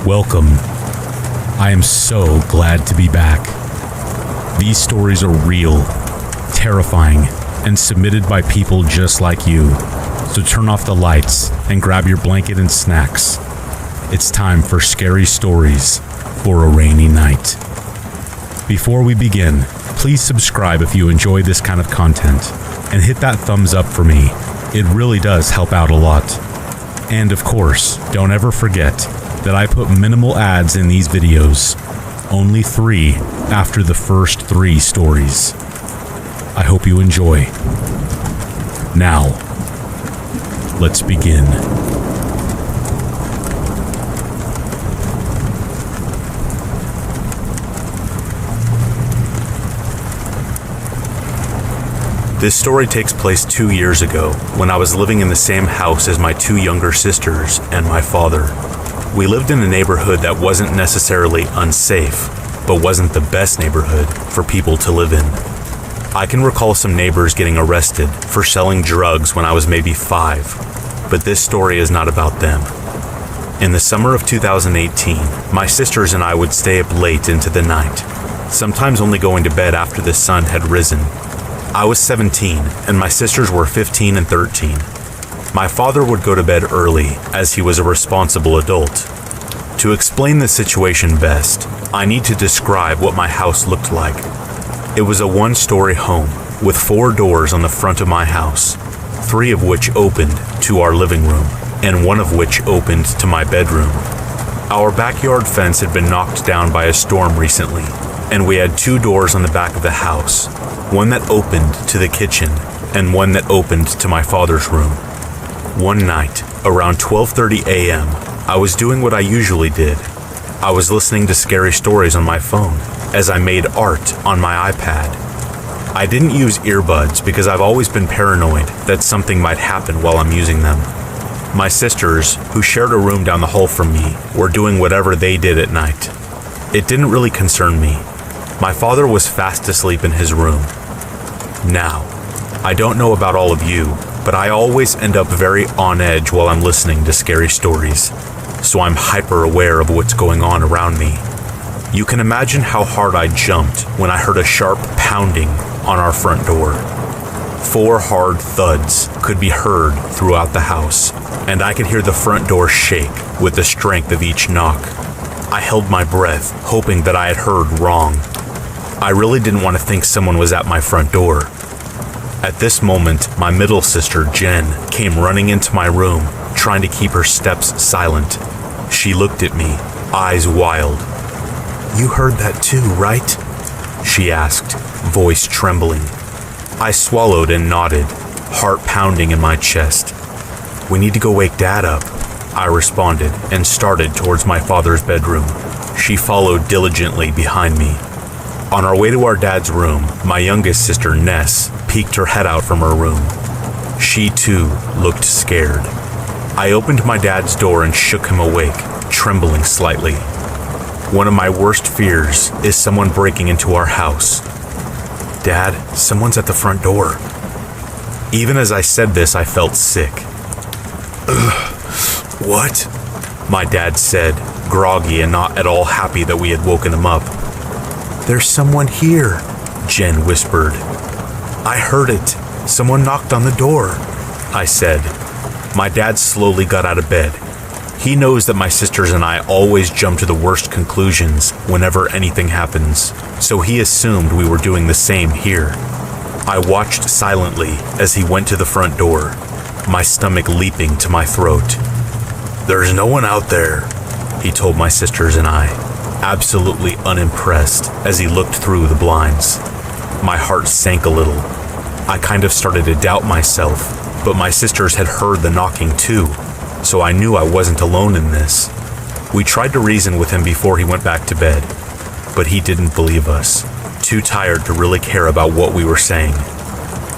Welcome. I am so glad to be back. These stories are real, terrifying, and submitted by people just like you. So turn off the lights and grab your blanket and snacks. It's time for scary stories for a rainy night. Before we begin, please subscribe if you enjoy this kind of content and hit that thumbs up for me. It really does help out a lot. And of course, don't ever forget that I put minimal ads in these videos, only 3 after the first 3 stories. I hope you enjoy. Now, let's begin. This story takes place 2 years ago when I was living in the same house as my 2 younger sisters and my father. We lived in a neighborhood that wasn't necessarily unsafe, but wasn't the best neighborhood for people to live in. I can recall some neighbors getting arrested for selling drugs when I was maybe 5, but this story is not about them. In the summer of 2018, my sisters and I would stay up late into the night, sometimes only going to bed after the sun had risen. I was 17 and my sisters were 15 and 13. My father would go to bed early as he was a responsible adult. To explain the situation best, I need to describe what my house looked like. It was a 1-story home with 4 doors on the front of my house, 3 of which opened to our living room and 1 of which opened to my bedroom. Our backyard fence had been knocked down by a storm recently, and we had 2 doors on the back of the house, one that opened to the kitchen and one that opened to my father's room. One night, around 12:30 a.m., I was doing what I usually did. I was listening to scary stories on my phone as I made art on my iPad. I didn't use earbuds because I've always been paranoid that something might happen while I'm using them. My sisters, who shared a room down the hall from me, were doing whatever they did at night. It didn't really concern me. My father was fast asleep in his room. Now, I don't know about all of you, but I always end up very on edge while I'm listening to scary stories, so I'm hyper aware of what's going on around me. You can imagine how hard I jumped when I heard a sharp pounding on our front door. 4 hard thuds could be heard throughout the house, and I could hear the front door shake with the strength of each knock. I held my breath, hoping that I had heard wrong. I really didn't want to think someone was at my front door. At this moment, my middle sister, Jen, came running into my room, trying to keep her steps silent. She looked at me, eyes wild. "You heard that too, right?" she asked, voice trembling. I swallowed and nodded, heart pounding in my chest. "We need to go wake Dad up," I responded and started towards my father's bedroom. She followed diligently behind me. On our way to our dad's room, my youngest sister, Ness, peeked her head out from her room. She too looked scared. I opened my dad's door and shook him awake, trembling slightly. One of my worst fears is someone breaking into our house. "Dad, someone's at the front door." Even as I said this, I felt sick. "Ugh, what?" my dad said, groggy and not at all happy that we had woken him up. "There's someone here," Jen whispered. "I heard it. Someone knocked on the door," I said. My dad slowly got out of bed. He knows that my sisters and I always jump to the worst conclusions whenever anything happens, so he assumed we were doing the same here. I watched silently as he went to the front door, my stomach leaping to my throat. "There's no one out there," he told my sisters and I, absolutely unimpressed as he looked through the blinds. My heart sank a little. I kind of started to doubt myself, but my sisters had heard the knocking too, so I knew I wasn't alone in this. We tried to reason with him before he went back to bed, but he didn't believe us, too tired to really care about what we were saying.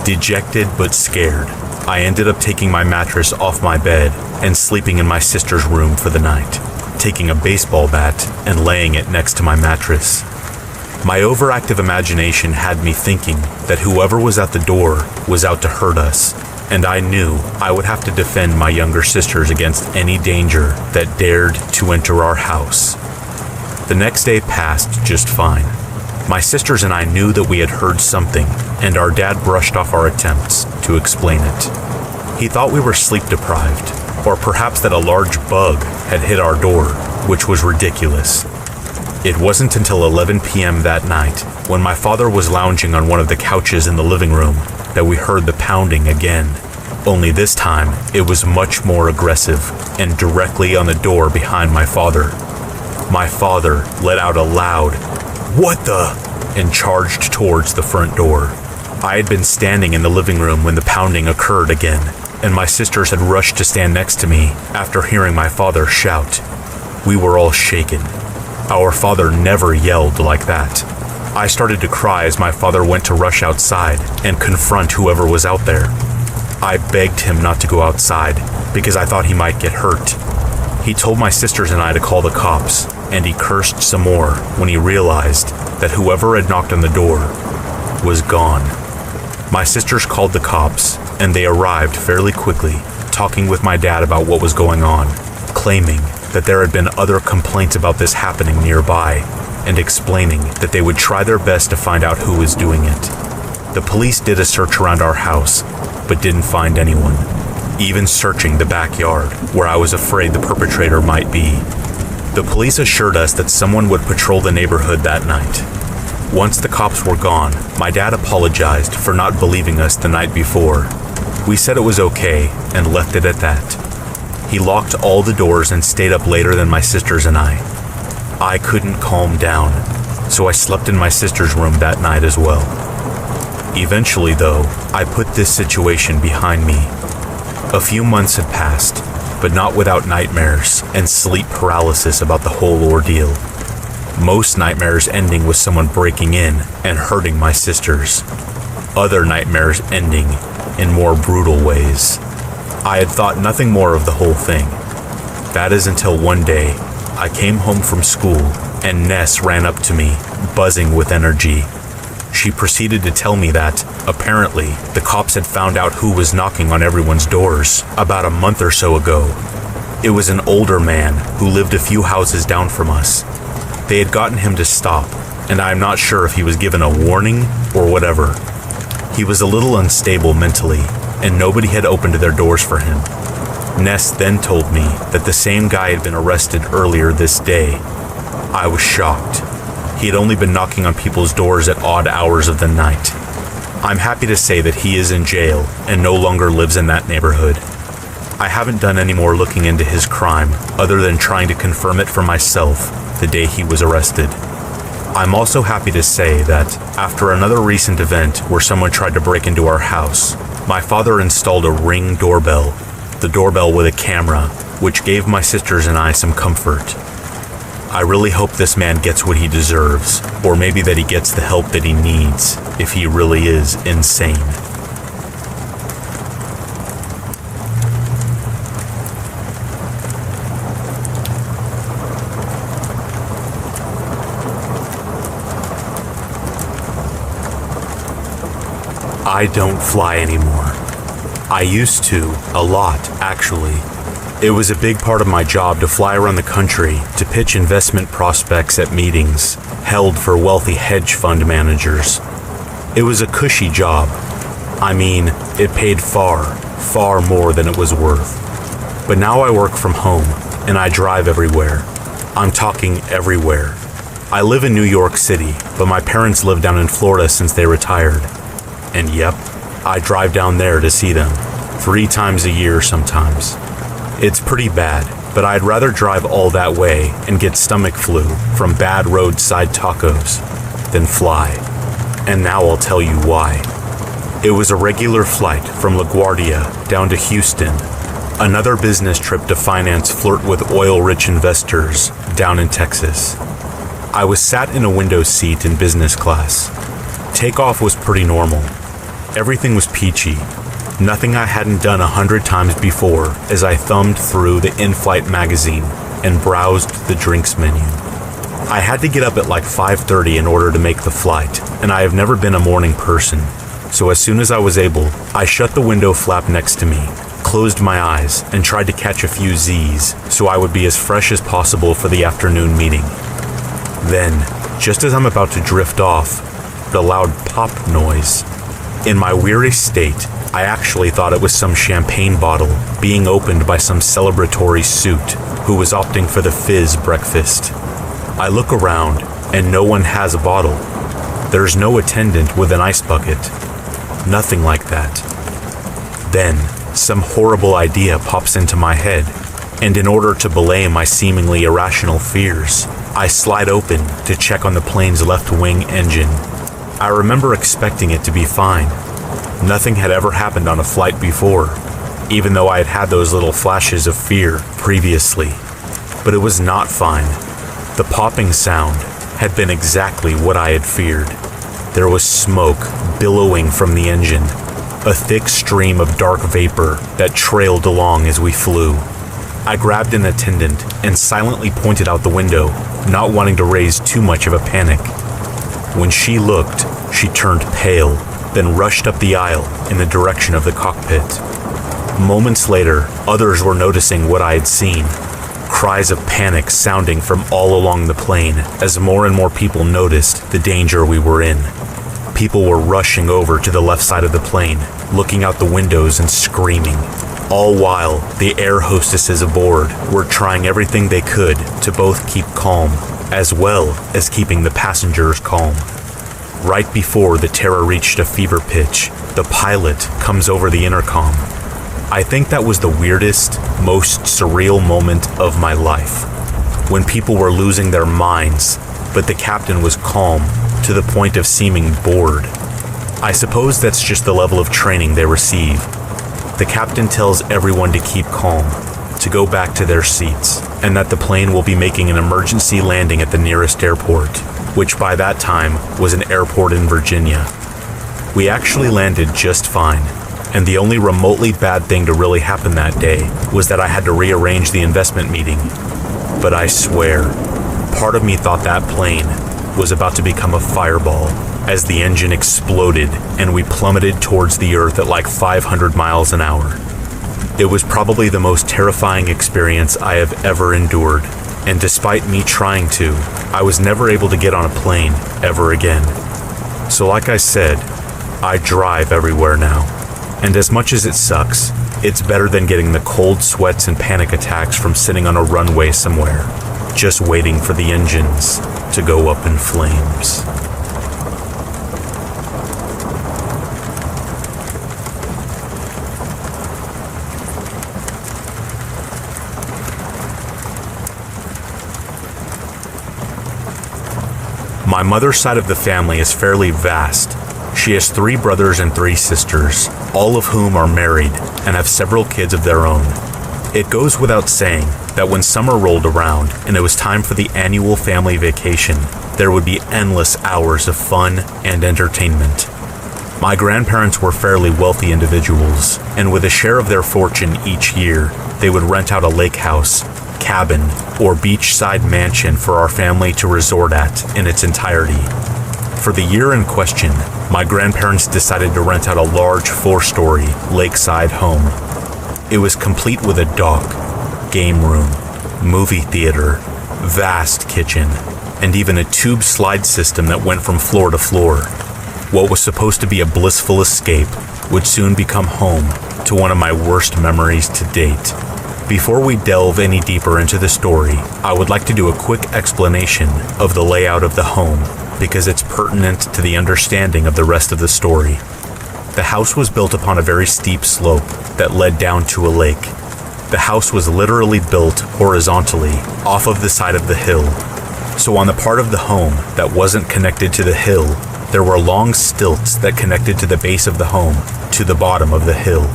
Dejected but scared, I ended up taking my mattress off my bed and sleeping in my sister's room for the night. taking a baseball bat and laying it next to my mattress. My overactive imagination had me thinking that whoever was at the door was out to hurt us, and I knew I would have to defend my younger sisters against any danger that dared to enter our house. The next day passed just fine. My sisters and I knew that we had heard something, and our dad brushed off our attempts to explain it. He thought we were sleep deprived, or perhaps that a large bug had hit our door, which was ridiculous. It wasn't until 11 p.m. that night, when my father was lounging on one of the couches in the living room, that we heard the pounding again. Only this time, it was much more aggressive, and directly on the door behind my father. My father let out a loud, "What the?" and charged towards the front door. I had been standing in the living room when the pounding occurred again, and my sisters had rushed to stand next to me after hearing my father shout. We were all shaken. Our father never yelled like that. I started to cry as my father went to rush outside and confront whoever was out there. I begged him not to go outside because I thought he might get hurt. He told my sisters and I to call the cops, and he cursed some more when he realized that whoever had knocked on the door was gone. My sisters called the cops, and they arrived fairly quickly, talking with my dad about what was going on, claiming that there had been other complaints about this happening nearby, and explaining that they would try their best to find out who was doing it. The police did a search around our house, but didn't find anyone, even searching the backyard, where I was afraid the perpetrator might be. The police assured us that someone would patrol the neighborhood that night. Once the cops were gone, my dad apologized for not believing us the night before. We said it was okay and left it at that. He locked all the doors and stayed up later than my sisters and I. I couldn't calm down, so I slept in my sister's room that night as well. Eventually, though, I put this situation behind me. A few months had passed, but not without nightmares and sleep paralysis about the whole ordeal. Most nightmares ending with someone breaking in and hurting my sisters. Other nightmares ending in more brutal ways. I had thought nothing more of the whole thing. That is until one day, I came home from school and Ness ran up to me, buzzing with energy. She proceeded to tell me that, apparently, the cops had found out who was knocking on everyone's doors about a month or so ago. It was an older man who lived a few houses down from us. They had gotten him to stop, and I am not sure if he was given a warning or whatever. He was a little unstable mentally, and nobody had opened their doors for him. Ness then told me that the same guy had been arrested earlier this day. I was shocked. He had only been knocking on people's doors at odd hours of the night. I'm happy to say that he is in jail and no longer lives in that neighborhood. I haven't done any more looking into his crime other than trying to confirm it for myself the day he was arrested. I'm also happy to say that after another recent event where someone tried to break into our house, my father installed a Ring doorbell, the doorbell with a camera, which gave my sisters and I some comfort. I really hope this man gets what he deserves, or maybe that he gets the help that he needs if he really is insane. I don't fly anymore. I used to, a lot, actually. It was a big part of my job to fly around the country to pitch investment prospects at meetings held for wealthy hedge fund managers. It was a cushy job. I mean, it paid far, far more than it was worth. But now I work from home, and I drive everywhere. I'm talking everywhere. I live in New York City, but my parents live down in Florida since they retired. And yep, I drive down there to see them, 3 times a year sometimes. It's pretty bad, but I'd rather drive all that way and get stomach flu from bad roadside tacos than fly. And now I'll tell you why. It was a regular flight from LaGuardia down to Houston, another business trip to finance flirt with oil-rich investors down in Texas. I was sat in a window seat in business class. Takeoff was pretty normal. Everything was peachy. Nothing I hadn't done 100 times before as I thumbed through the in-flight magazine, and browsed the drinks menu. I had to get up at like 5:30 in order to make the flight, and I have never been a morning person. So as soon as I was able, I shut the window flap next to me, closed my eyes, and tried to catch a few Z's so I would be as fresh as possible for the afternoon meeting. Then, just as I'm about to drift off, a loud pop noise. In my weary state, I actually thought it was some champagne bottle being opened by some celebratory suit who was opting for the fizz breakfast. I look around, and no one has a bottle. There's no attendant with an ice bucket. Nothing like that. Then, some horrible idea pops into my head, and in order to belay my seemingly irrational fears, I slide open to check on the plane's left wing engine. I remember expecting it to be fine. Nothing had ever happened on a flight before, even though I had had those little flashes of fear previously. But it was not fine. The popping sound had been exactly what I had feared. There was smoke billowing from the engine, a thick stream of dark vapor that trailed along as we flew. I grabbed an attendant and silently pointed out the window, not wanting to raise too much of a panic. When she looked, she turned pale, then rushed up the aisle in the direction of the cockpit. Moments later, others were noticing what I had seen. Cries of panic sounding from all along the plane as more and more people noticed the danger we were in. People were rushing over to the left side of the plane, looking out the windows and screaming. All while, the air hostesses aboard were trying everything they could to both keep calm, as well as keeping the passengers calm. Right before the terror reached a fever pitch, the pilot comes over the intercom. I think that was the weirdest, most surreal moment of my life. When people were losing their minds, but the captain was calm to the point of seeming bored. I suppose that's just the level of training they receive. The captain tells everyone to keep calm, to go back to their seats, and that the plane will be making an emergency landing at the nearest airport, which by that time was an airport in Virginia. We actually landed just fine, and the only remotely bad thing to really happen that day was that I had to rearrange the investment meeting. But I swear, part of me thought that plane was about to become a fireball as the engine exploded and we plummeted towards the earth at like 500 miles an hour. It was probably the most terrifying experience I have ever endured, and despite me trying to, I was never able to get on a plane ever again. So like I said, I drive everywhere now, and as much as it sucks, it's better than getting the cold sweats and panic attacks from sitting on a runway somewhere, just waiting for the engines to go up in flames. My mother's side of the family is fairly vast. She has 3 brothers and 3 sisters, all of whom are married and have several kids of their own. It goes without saying that when summer rolled around and it was time for the annual family vacation, there would be endless hours of fun and entertainment. My grandparents were fairly wealthy individuals, and with a share of their fortune each year, they would rent out a lake house, cabin, or beachside mansion for our family to resort at in its entirety. For the year in question, my grandparents decided to rent out a large 4-story lakeside home. It was complete with a dock, game room, movie theater, vast kitchen, and even a tube slide system that went from floor to floor. What was supposed to be a blissful escape would soon become home to one of my worst memories to date. Before we delve any deeper into the story, I would like to do a quick explanation of the layout of the home, because it's pertinent to the understanding of the rest of the story. The house was built upon a very steep slope that led down to a lake. The house was literally built horizontally off of the side of the hill. So on the part of the home that wasn't connected to the hill, there were long stilts that connected to the base of the home to the bottom of the hill.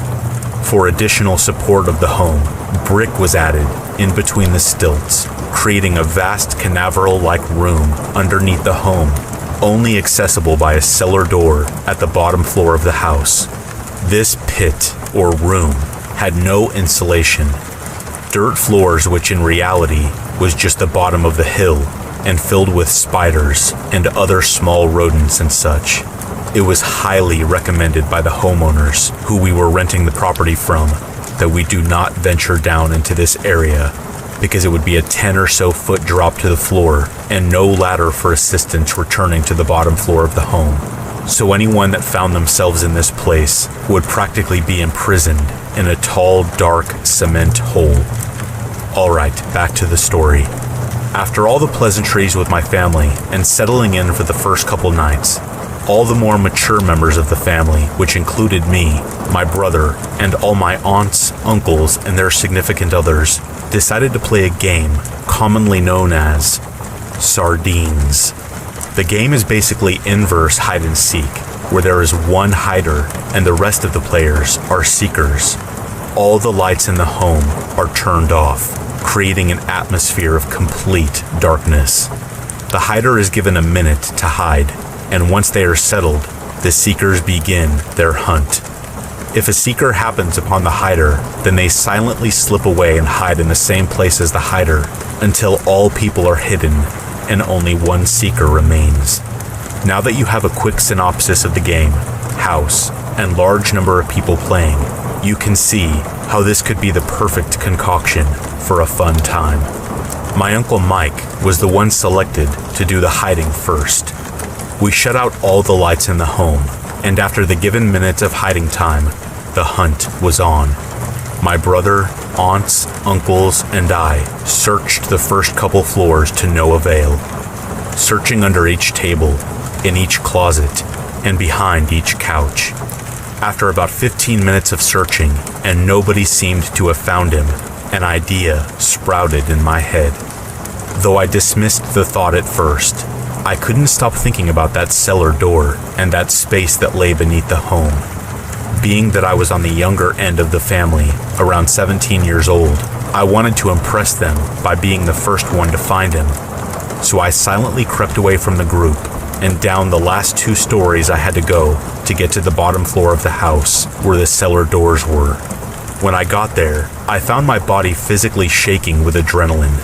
For additional support of the home, brick was added in between the stilts, creating a vast canaveral-like room underneath the home, only accessible by a cellar door at the bottom floor of the house. This pit, or room, had no insulation. dirt floors, which in reality was just the bottom of the hill, and filled with spiders and other small rodents and such. It was highly recommended by the homeowners who we were renting the property from that we do not venture down into this area, because it would be a 10 or so foot drop to the floor and no ladder for assistance returning to the bottom floor of the home. So anyone that found themselves in this place would practically be imprisoned in a tall, dark cement hole. Alright, back to the story. After all the pleasantries with my family and settling in for the first couple nights, all the more mature members of the family, which included me, my brother, and all my aunts, uncles, and their significant others, decided to play a game commonly known as sardines. The game is basically inverse hide and seek, where there is one hider and the rest of the players are seekers. All the lights in the home are turned off, creating an atmosphere of complete darkness. The hider is given a minute to hide, and once they are settled, the seekers begin their hunt. If a seeker happens upon the hider, then they silently slip away and hide in the same place as the hider until all people are hidden and only one seeker remains. Now that you have a quick synopsis of the game, house, and large number of people playing, you can see how this could be the perfect concoction for a fun time. My Uncle Mike was the one selected to do the hiding first. We shut out all the lights in the home, and after the given minute of hiding time, the hunt was on. My brother, aunts, uncles, and I searched the first couple floors to no avail, searching under each table, in each closet, and behind each couch. After about 15 minutes of searching, and nobody seemed to have found him, an idea sprouted in my head. Though I dismissed the thought at first, I couldn't stop thinking about that cellar door and that space that lay beneath the home. Being that I was on the younger end of the family, around 17 years old, I wanted to impress them by being the first one to find him. So I silently crept away from the group and down the last 2 stories I had to go to get to the bottom floor of the house where the cellar doors were. When I got there, I found my body physically shaking with adrenaline.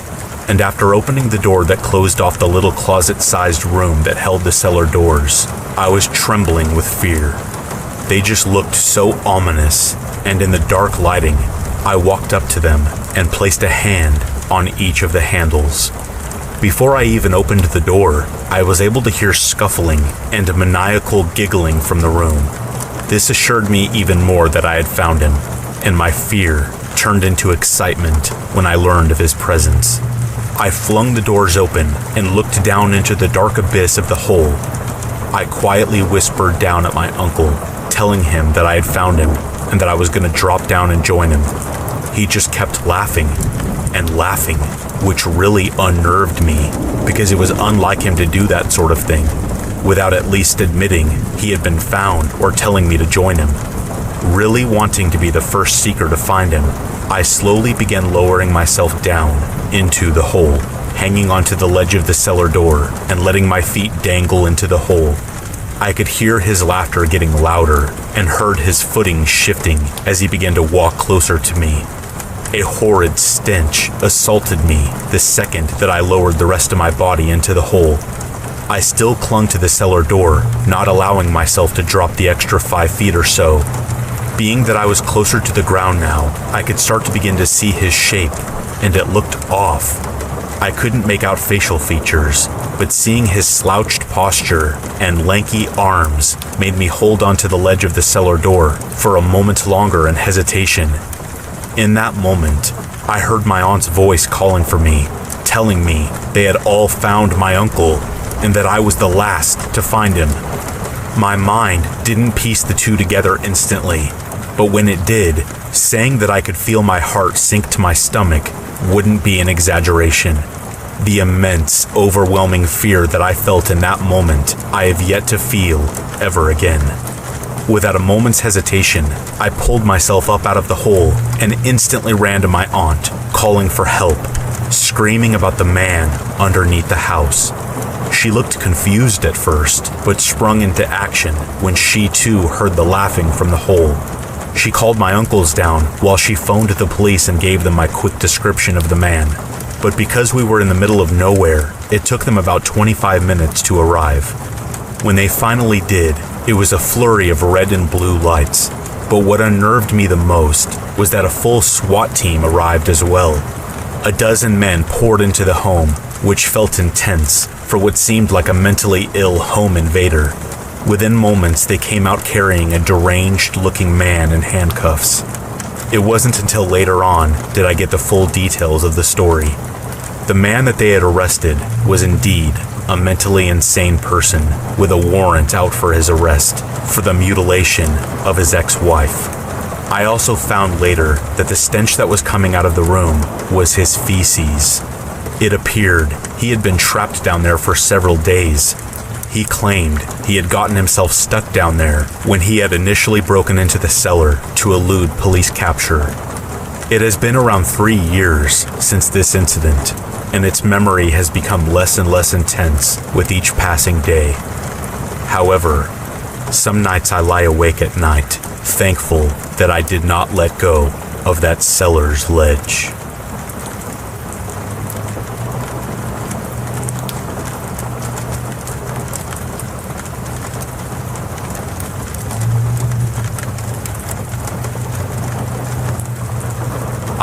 And after opening the door that closed off the little closet-sized room that held the cellar doors, I was trembling with fear. They just looked so ominous, and in the dark lighting, I walked up to them and placed a hand on each of the handles. Before I even opened the door, I was able to hear scuffling and maniacal giggling from the room. This assured me even more that I had found him, and my fear turned into excitement when I learned of his presence. I flung the doors open and looked down into the dark abyss of the hole. I quietly whispered down at my uncle, telling him that I had found him and that I was going to drop down and join him. He just kept laughing and laughing, which really unnerved me because it was unlike him to do that sort of thing without at least admitting he had been found or telling me to join him. Really wanting to be the first seeker to find him, I slowly began lowering myself down into the hole, hanging onto the ledge of the cellar door and letting my feet dangle into the hole. I could hear his laughter getting louder and heard his footing shifting as he began to walk closer to me. A horrid stench assaulted me the second that I lowered the rest of my body into the hole. I still clung to the cellar door, not allowing myself to drop the extra 5 feet or so. Being that I was closer to the ground now, I could start to begin to see his shape, and it looked off. I couldn't make out facial features, but seeing his slouched posture and lanky arms made me hold onto the ledge of the cellar door for a moment longer in hesitation. In that moment, I heard my aunt's voice calling for me, telling me they had all found my uncle and that I was the last to find him. My mind didn't piece the two together instantly, but when it did, saying that I could feel my heart sink to my stomach wouldn't be an exaggeration. The immense, overwhelming fear that I felt in that moment, I have yet to feel ever again. Without a moment's hesitation, I pulled myself up out of the hole and instantly ran to my aunt, calling for help, screaming about the man underneath the house. She looked confused at first, but sprung into action when she too heard the laughing from the hole. She called my uncles down while she phoned the police and gave them my quick description of the man. But because we were in the middle of nowhere, it took them about 25 minutes to arrive. When they finally did, it was a flurry of red and blue lights. But what unnerved me the most was that a full SWAT team arrived as well. A dozen men poured into the home, which felt intense for what seemed like a mentally ill home invader. Within moments, they came out carrying a deranged-looking man in handcuffs. It wasn't until later on did I get the full details of the story. The man that they had arrested was indeed a mentally insane person with a warrant out for his arrest for the mutilation of his ex-wife. I also found later that the stench that was coming out of the room was his feces. It appeared he had been trapped down there for several days. He claimed he had gotten himself stuck down there when he had initially broken into the cellar to elude police capture. It has been around 3 years since this incident, and its memory has become less and less intense with each passing day. However, some nights I lie awake at night, thankful that I did not let go of that cellar's ledge.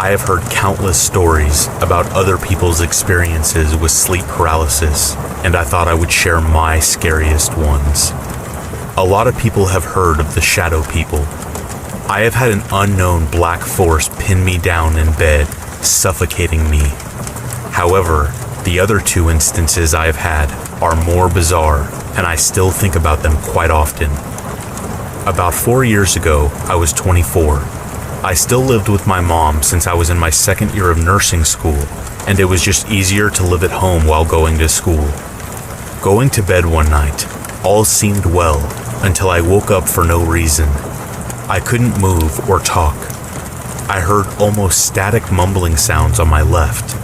I have heard countless stories about other people's experiences with sleep paralysis, and I thought I would share my scariest ones. A lot of people have heard of the shadow people. I have had an unknown black force pin me down in bed, suffocating me. However, the other 2 instances I have had are more bizarre, and I still think about them quite often. About 4 years ago, I was 24. I still lived with my mom since I was in my 2nd year of nursing school, and it was just easier to live at home while going to school. Going to bed one night, all seemed well until I woke up for no reason. I couldn't move or talk. I heard almost static mumbling sounds on my left.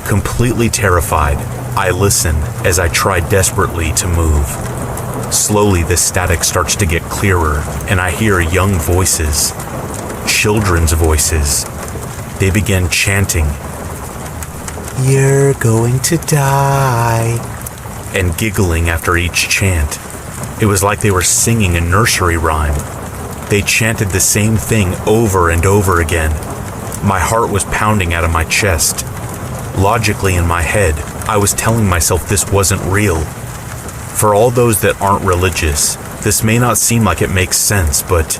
Completely terrified, I listened as I tried desperately to move. Slowly, the static starts to get clearer, and I hear young voices. Children's voices. They began chanting, "You're going to die," and giggling after each chant. It was like they were singing a nursery rhyme. They chanted the same thing over and over again. My heart was pounding out of my chest. Logically in my head, I was telling myself this wasn't real. For all those that aren't religious, this may not seem like it makes sense, but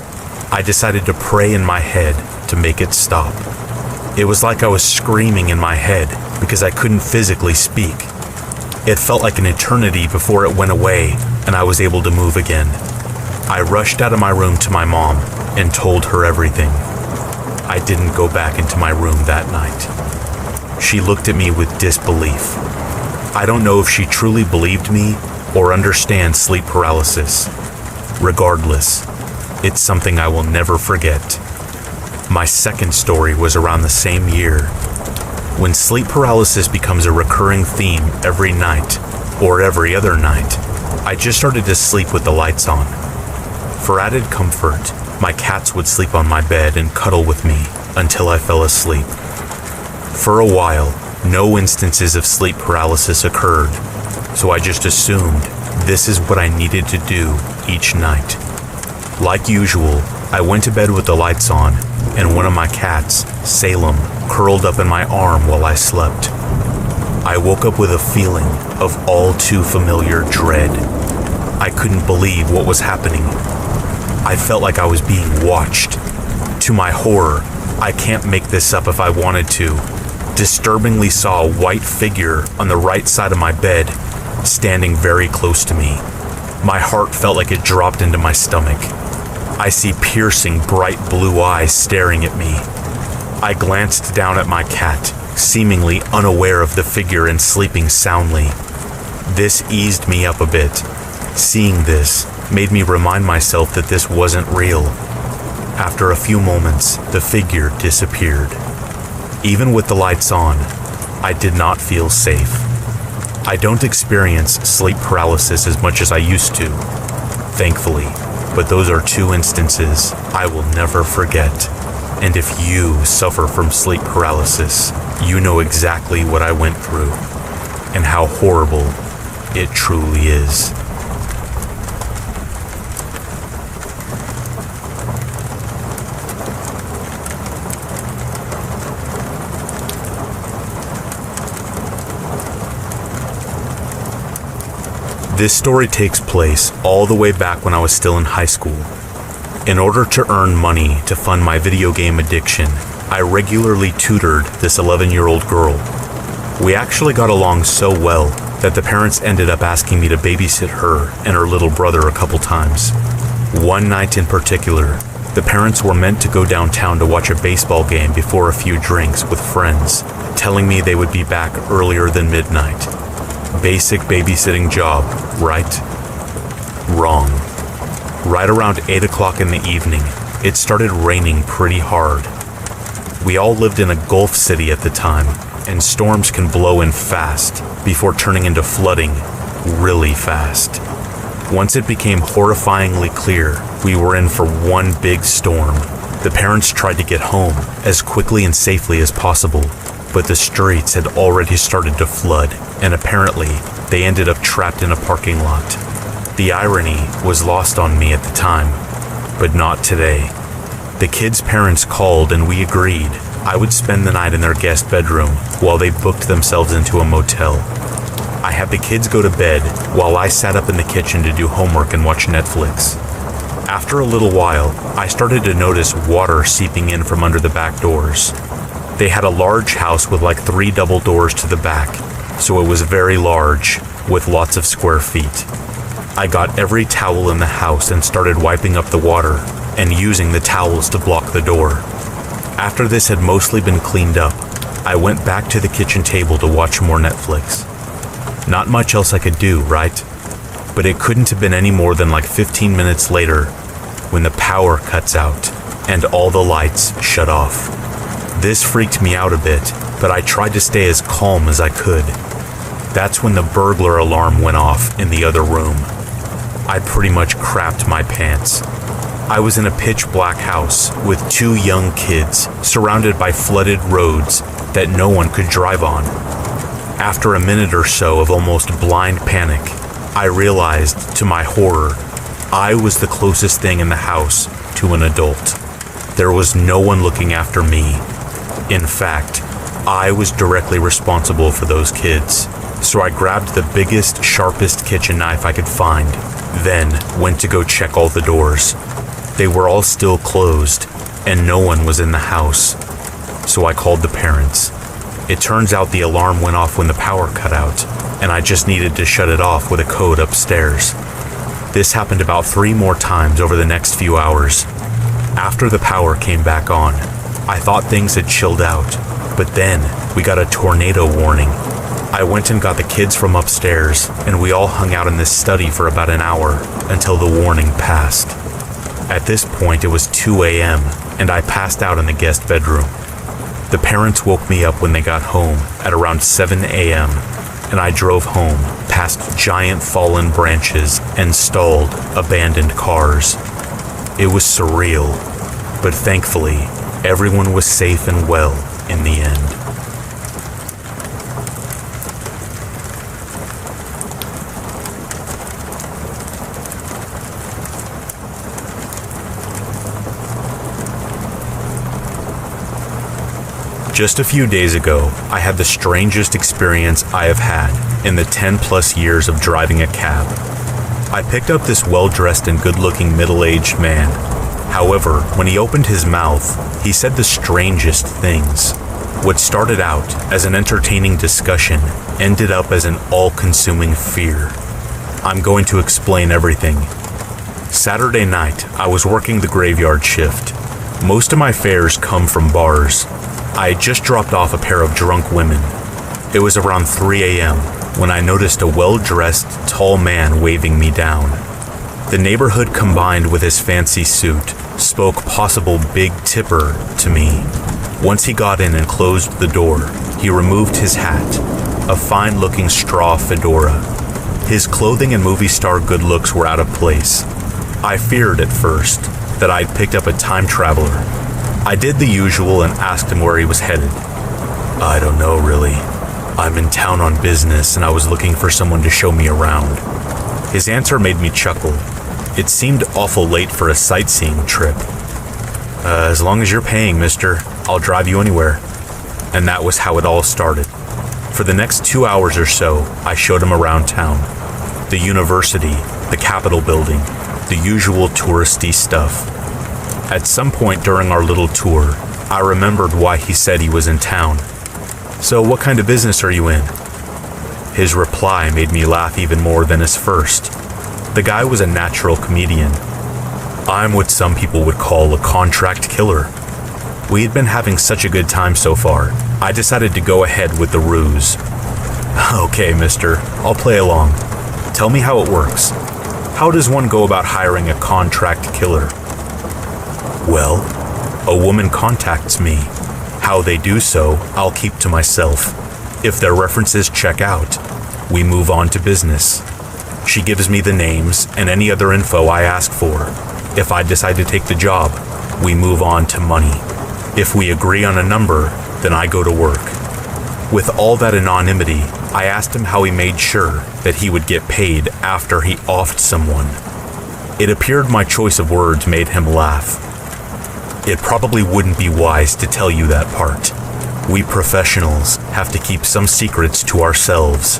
I decided to pray in my head to make it stop. It was like I was screaming in my head because I couldn't physically speak. It felt like an eternity before it went away and I was able to move again. I rushed out of my room to my mom and told her everything. I didn't go back into my room that night. She looked at me with disbelief. I don't know if she truly believed me or understands sleep paralysis. Regardless, it's something I will never forget. My second story was around the same year. When sleep paralysis becomes a recurring theme every night, or every other night, I just started to sleep with the lights on. For added comfort, my cats would sleep on my bed and cuddle with me until I fell asleep. For a while, no instances of sleep paralysis occurred, so I just assumed this is what I needed to do each night. Like usual, I went to bed with the lights on, and one of my cats, Salem, curled up in my arm while I slept. I woke up with a feeling of all too familiar dread. I couldn't believe what was happening. I felt like I was being watched. To my horror, I can't make this up if I wanted to, disturbingly saw a white figure on the right side of my bed, standing very close to me. My heart felt like it dropped into my stomach. I see piercing, bright blue eyes staring at me. I glanced down at my cat, seemingly unaware of the figure and sleeping soundly. This eased me up a bit. Seeing this made me remind myself that this wasn't real. After a few moments, the figure disappeared. Even with the lights on, I did not feel safe. I don't experience sleep paralysis as much as I used to, thankfully. but those are two instances I will never forget. And if you suffer from sleep paralysis, you know exactly what I went through and how horrible it truly is. This story takes place all the way back when I was still in high school. In order to earn money to fund my video game addiction, I regularly tutored this 11-year-old girl. We actually got along so well that the parents ended up asking me to babysit her and her little brother a couple times. One night in particular, the parents were meant to go downtown to watch a baseball game before a few drinks with friends, telling me they would be back earlier than midnight. Basic babysitting job, right? Wrong. Right around 8 o'clock in the evening, it started raining pretty hard. We all lived in a Gulf city at the time, and storms can blow in fast before turning into flooding really fast. Once it became horrifyingly clear we were in for one big storm, the parents tried to get home as quickly and safely as possible, but the streets had already started to flood, and apparently they ended up trapped in a parking lot. The irony was lost on me at the time, but not today. The kids' parents called and we agreed I would spend the night in their guest bedroom while they booked themselves into a motel. I had the kids go to bed while I sat up in the kitchen to do homework and watch Netflix. After a little while, I started to notice water seeping in from under the back doors. They had a large house with like 3 double doors to the back, so it was very large, with lots of square feet. I got every towel in the house and started wiping up the water and using the towels to block the door. After this had mostly been cleaned up, I went back to the kitchen table to watch more Netflix. Not much else I could do, right? But it couldn't have been any more than like 15 minutes later when the power cuts out and all the lights shut off. This freaked me out a bit, but I tried to stay as calm as I could. That's when the burglar alarm went off in the other room. I pretty much crapped my pants. I was in a pitch black house with 2 young kids surrounded by flooded roads that no one could drive on. After a minute or so of almost blind panic, I realized, to my horror, I was the closest thing in the house to an adult. There was no one looking after me. In fact, I was directly responsible for those kids. So I grabbed the biggest, sharpest kitchen knife I could find, then went to go check all the doors. They were all still closed, and no one was in the house. So I called the parents. It turns out the alarm went off when the power cut out, and I just needed to shut it off with a code upstairs. This happened about 3 more times over the next few hours. After the power came back on, I thought things had chilled out, but then we got a tornado warning. I went and got the kids from upstairs, and we all hung out in this study for about an hour until the warning passed. At this point, it was 2 a.m., and I passed out in the guest bedroom. The parents woke me up when they got home at around 7 a.m., and I drove home past giant fallen branches and stalled, abandoned cars. It was surreal, but thankfully, everyone was safe and well in the end. Just a few days ago, I had the strangest experience I have had in the 10+ years of driving a cab. I picked up this well-dressed and good-looking middle-aged man. However, when he opened his mouth, he said the strangest things. What started out as an entertaining discussion ended up as an all-consuming fear. I'm going to explain everything. Saturday night, I was working the graveyard shift. Most of my fares come from bars. I had just dropped off a pair of drunk women. It was around 3 a.m. when I noticed a well-dressed, tall man waving me down. The neighborhood combined with his fancy suit spoke possible big tipper to me. Once he got in and closed the door, he removed his hat, a fine-looking straw fedora. His clothing and movie star good looks were out of place. I feared at first that I'd picked up a time traveler. I did the usual and asked him where he was headed. I don't know, really. I'm in town on business and I was looking for someone to show me around. His answer made me chuckle. It seemed awful late for a sightseeing trip. As long as you're paying, mister, I'll drive you anywhere. And that was how it all started. For the next 2 hours or so, I showed him around town. The university, the Capitol building, the usual touristy stuff. At some point during our little tour, I remembered why he said he was in town. So what kind of business are you in? His reply made me laugh even more than his first. The guy was a natural comedian. I'm what some people would call a contract killer. We had been having such a good time so far, I decided to go ahead with the ruse. Okay, mister, I'll play along. Tell me how it works. How does one go about hiring a contract killer? Well, a woman contacts me. How they do so, I'll keep to myself. If their references check out, we move on to business. She gives me the names and any other info I ask for. If I decide to take the job, we move on to money. If we agree on a number, then I go to work. With all that anonymity, I asked him how he made sure that he would get paid after he offed someone. It appeared my choice of words made him laugh. It probably wouldn't be wise to tell you that part. We professionals have to keep some secrets to ourselves.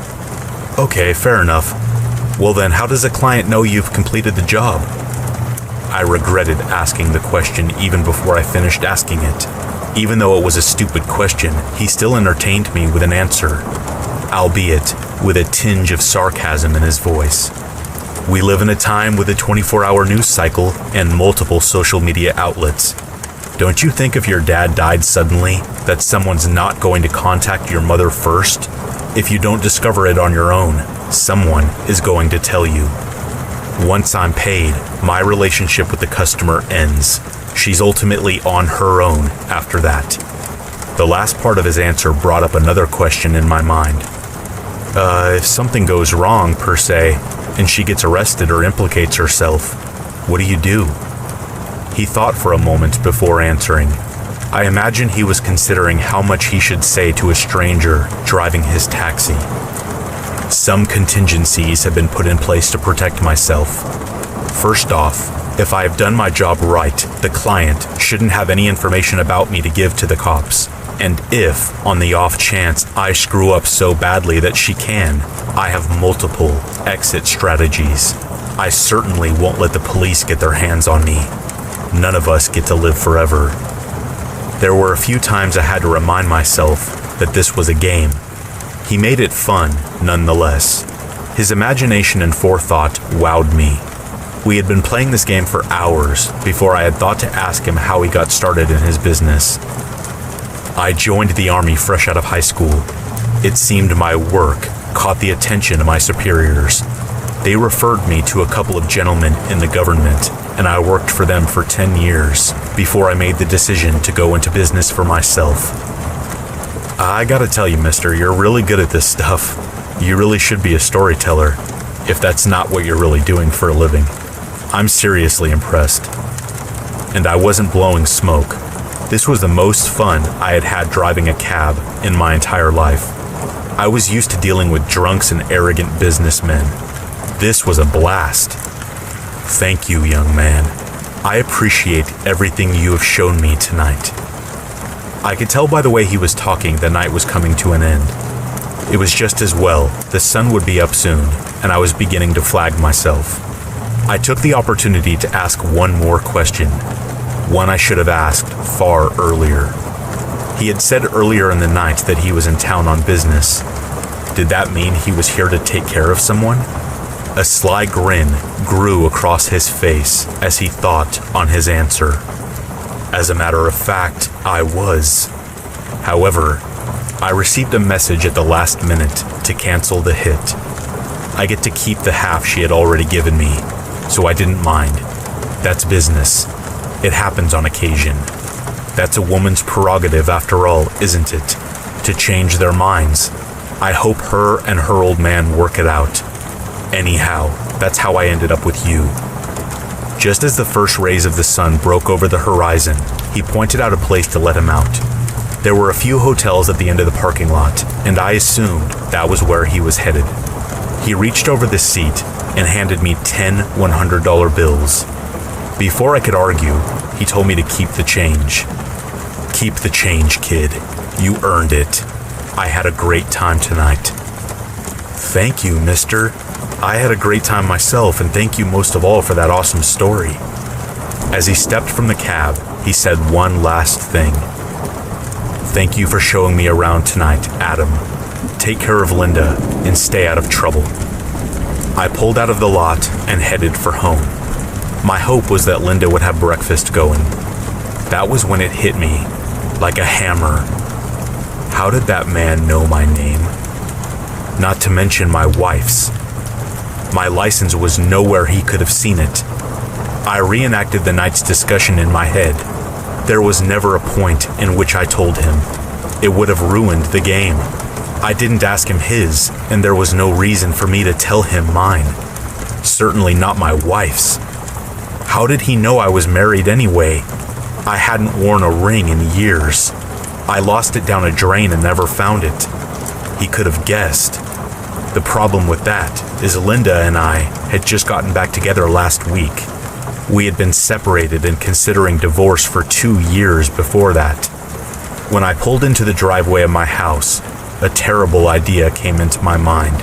Okay, fair enough. Well then, how does a client know you've completed the job? I regretted asking the question even before I finished asking it. Even though it was a stupid question, he still entertained me with an answer, albeit with a tinge of sarcasm in his voice. We live in a time with a 24-hour news cycle and multiple social media outlets. Don't you think if your dad died suddenly, that someone's not going to contact your mother first? If you don't discover it on your own, someone is going to tell you. Once I'm paid, my relationship with the customer ends. She's ultimately on her own after that. The last part of his answer brought up another question in my mind. If something goes wrong, per se, and she gets arrested or implicates herself, what do you do? He thought for a moment before answering. I imagine he was considering how much he should say to a stranger driving his taxi. Some contingencies have been put in place to protect myself. First off, if I have done my job right, the client shouldn't have any information about me to give to the cops. And if, on the off chance, I screw up so badly that she can, I have multiple exit strategies. I certainly won't let the police get their hands on me. None of us get to live forever. There were a few times I had to remind myself that this was a game. He made it fun, nonetheless. His imagination and forethought wowed me. We had been playing this game for hours before I had thought to ask him how he got started in his business. I joined the army fresh out of high school. It seemed my work caught the attention of my superiors. They referred me to a couple of gentlemen in the government, and I worked for them for 10 years before I made the decision to go into business for myself. I gotta tell you, mister, you're really good at this stuff. You really should be a storyteller, if that's not what you're really doing for a living. I'm seriously impressed. And I wasn't blowing smoke. This was the most fun I had had driving a cab in my entire life. I was used to dealing with drunks and arrogant businessmen. This was a blast. Thank you, young man. I appreciate everything you have shown me tonight. I could tell by the way he was talking the night was coming to an end. It was just as well. The sun would be up soon, and I was beginning to flag myself. I took the opportunity to ask one more question, one I should have asked far earlier. He had said earlier in the night that he was in town on business. Did that mean he was here to take care of someone? A sly grin grew across his face as he thought on his answer. As a matter of fact, I was. However, I received a message at the last minute to cancel the hit. I get to keep the half she had already given me, so I didn't mind. That's business. It happens on occasion. That's a woman's prerogative after all, isn't it? To change their minds. I hope her and her old man work it out. Anyhow, that's how I ended up with you. Just as the first rays of the sun broke over the horizon, he pointed out a place to let him out. There were a few hotels at the end of the parking lot, and I assumed that was where he was headed. He reached over the seat and handed me 10 $100 bills. Before I could argue, he told me to keep the change. Keep the change, kid. You earned it. I had a great time tonight. Thank you, mister. I had a great time myself, and thank you most of all for that awesome story. As he stepped from the cab, he said one last thing. Thank you for showing me around tonight, Adam. Take care of Linda and stay out of trouble. I pulled out of the lot and headed for home. My hope was that Linda would have breakfast going. That was when it hit me, like a hammer. How did that man know my name? Not to mention my wife's. My license was nowhere he could have seen it. I reenacted the night's discussion in my head. There was never a point in which I told him. It would have ruined the game. I didn't ask him his, and there was no reason for me to tell him mine. Certainly not my wife's. How did he know I was married anyway? I hadn't worn a ring in years. I lost it down a drain and never found it. He could have guessed. The problem with that is Linda and I had just gotten back together last week. We had been separated and considering divorce for 2 years before that. When I pulled into the driveway of my house, a terrible idea came into my mind.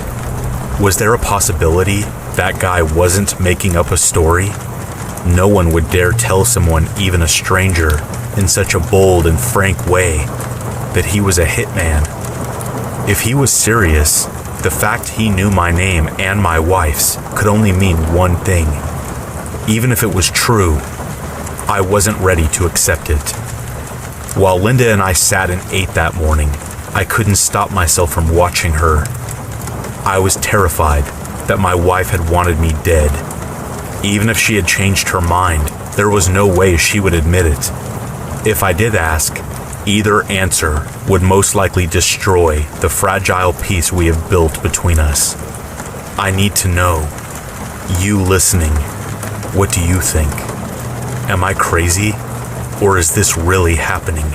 Was there a possibility that guy wasn't making up a story? No one would dare tell someone, even a stranger, in such a bold and frank way, that he was a hitman. If he was serious, the fact he knew my name and my wife's could only mean one thing. Even if it was true, I wasn't ready to accept it. While Linda and I sat and ate that morning, I couldn't stop myself from watching her. I was terrified that my wife had wanted me dead. Even if she had changed her mind, there was no way she would admit it. If I did ask, either answer would most likely destroy the fragile peace we have built between us. I need to know. You listening, what do you think? Am I crazy? Or is this really happening?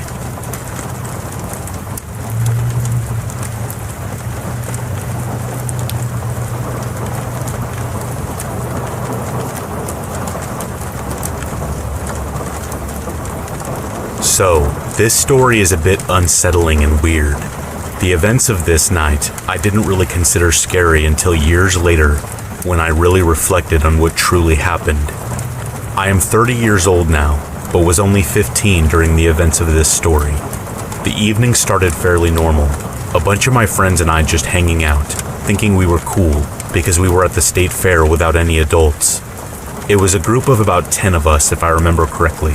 So, this story is a bit unsettling and weird. The events of this night I didn't really consider scary until years later, when I really reflected on what truly happened. I am 30 years old now, but was only 15 during the events of this story. The evening started fairly normal. A bunch of my friends and I just hanging out, thinking we were cool because we were at the state fair without any adults. It was a group of about 10 of us, if I remember correctly.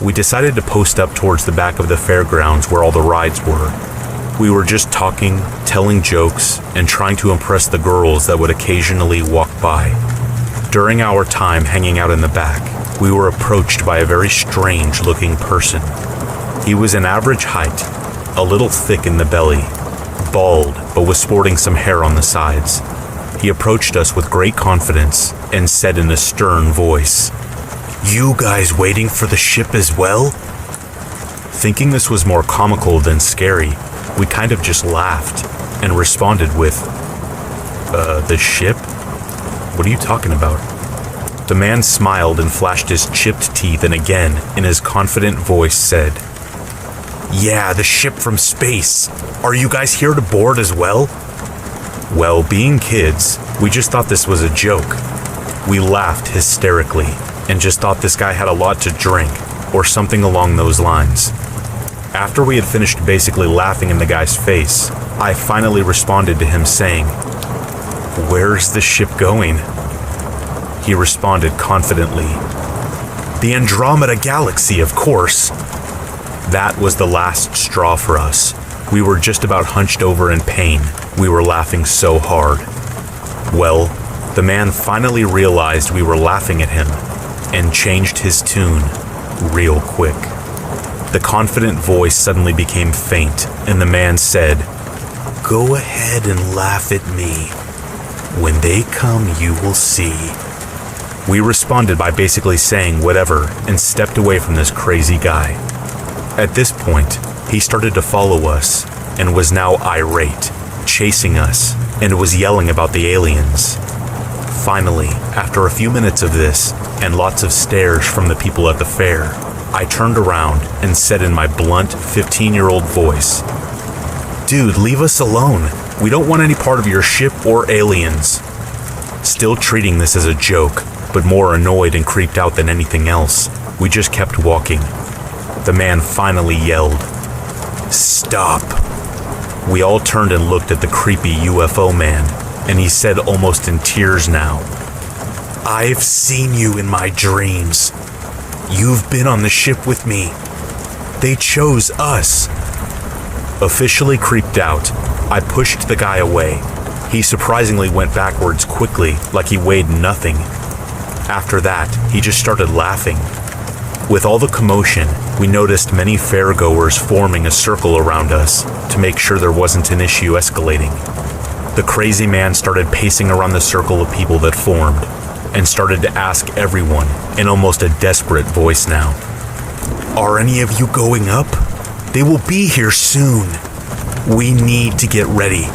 We decided to post up towards the back of the fairgrounds where all the rides were. We were just talking, telling jokes, and trying to impress the girls that would occasionally walk by. During our time hanging out in the back, we were approached by a very strange-looking person. He was an average height, a little thick in the belly, bald, but was sporting some hair on the sides. He approached us with great confidence and said in a stern voice, "You guys waiting for the ship as well?" Thinking this was more comical than scary, we kind of just laughed and responded with, the ship? What are you talking about? The man smiled and flashed his chipped teeth and again, in his confident voice, said, "Yeah, the ship from space. Are you guys here to board as well?" Well, being kids, we just thought this was a joke. We laughed hysterically and just thought this guy had a lot to drink or something along those lines. After we had finished basically laughing in the guy's face, I finally responded to him saying, "Where's the ship going?" He responded confidently, "The Andromeda Galaxy, of course." That was the last straw for us. We were just about hunched over in pain. We were laughing so hard. Well, the man finally realized we were laughing at him and changed his tune real quick. The confident voice suddenly became faint, and the man said, "Go ahead and laugh at me. When they come, you will see." We responded by basically saying whatever and stepped away from this crazy guy. At this point, he started to follow us and was now irate, chasing us, and was yelling about the aliens. Finally, after a few minutes of this and lots of stares from the people at the fair, I turned around and said in my blunt 15-year-old voice, "Dude, leave us alone. We don't want any part of your ship or aliens." Still treating this as a joke, but more annoyed and creeped out than anything else, we just kept walking. The man finally yelled, "Stop." We all turned and looked at the creepy UFO man, and he said almost in tears now, "I've seen you in my dreams. You've been on the ship with me. They chose us." Officially creeped out, I pushed the guy away. He surprisingly went backwards quickly, like he weighed nothing. After that, he just started laughing. With all the commotion, we noticed many fairgoers forming a circle around us to make sure there wasn't an issue escalating. The crazy man started pacing around the circle of people that formed and started to ask everyone in almost a desperate voice now, "Are any of you going up? They will be here soon. We need to get ready."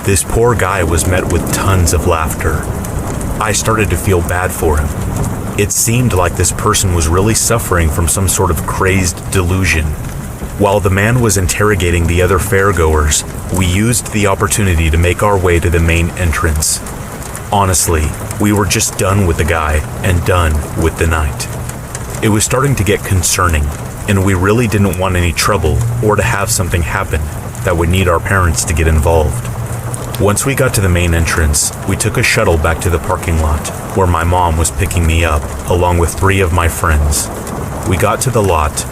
This poor guy was met with tons of laughter. I started to feel bad for him. It seemed like this person was really suffering from some sort of crazed delusion. While the man was interrogating the other fairgoers, we used the opportunity to make our way to the main entrance. Honestly, we were just done with the guy and done with the night. It was starting to get concerning, and we really didn't want any trouble or to have something happen that would need our parents to get involved. Once we got to the main entrance, we took a shuttle back to the parking lot, where my mom was picking me up, along with 3 of my friends. We got to the lot,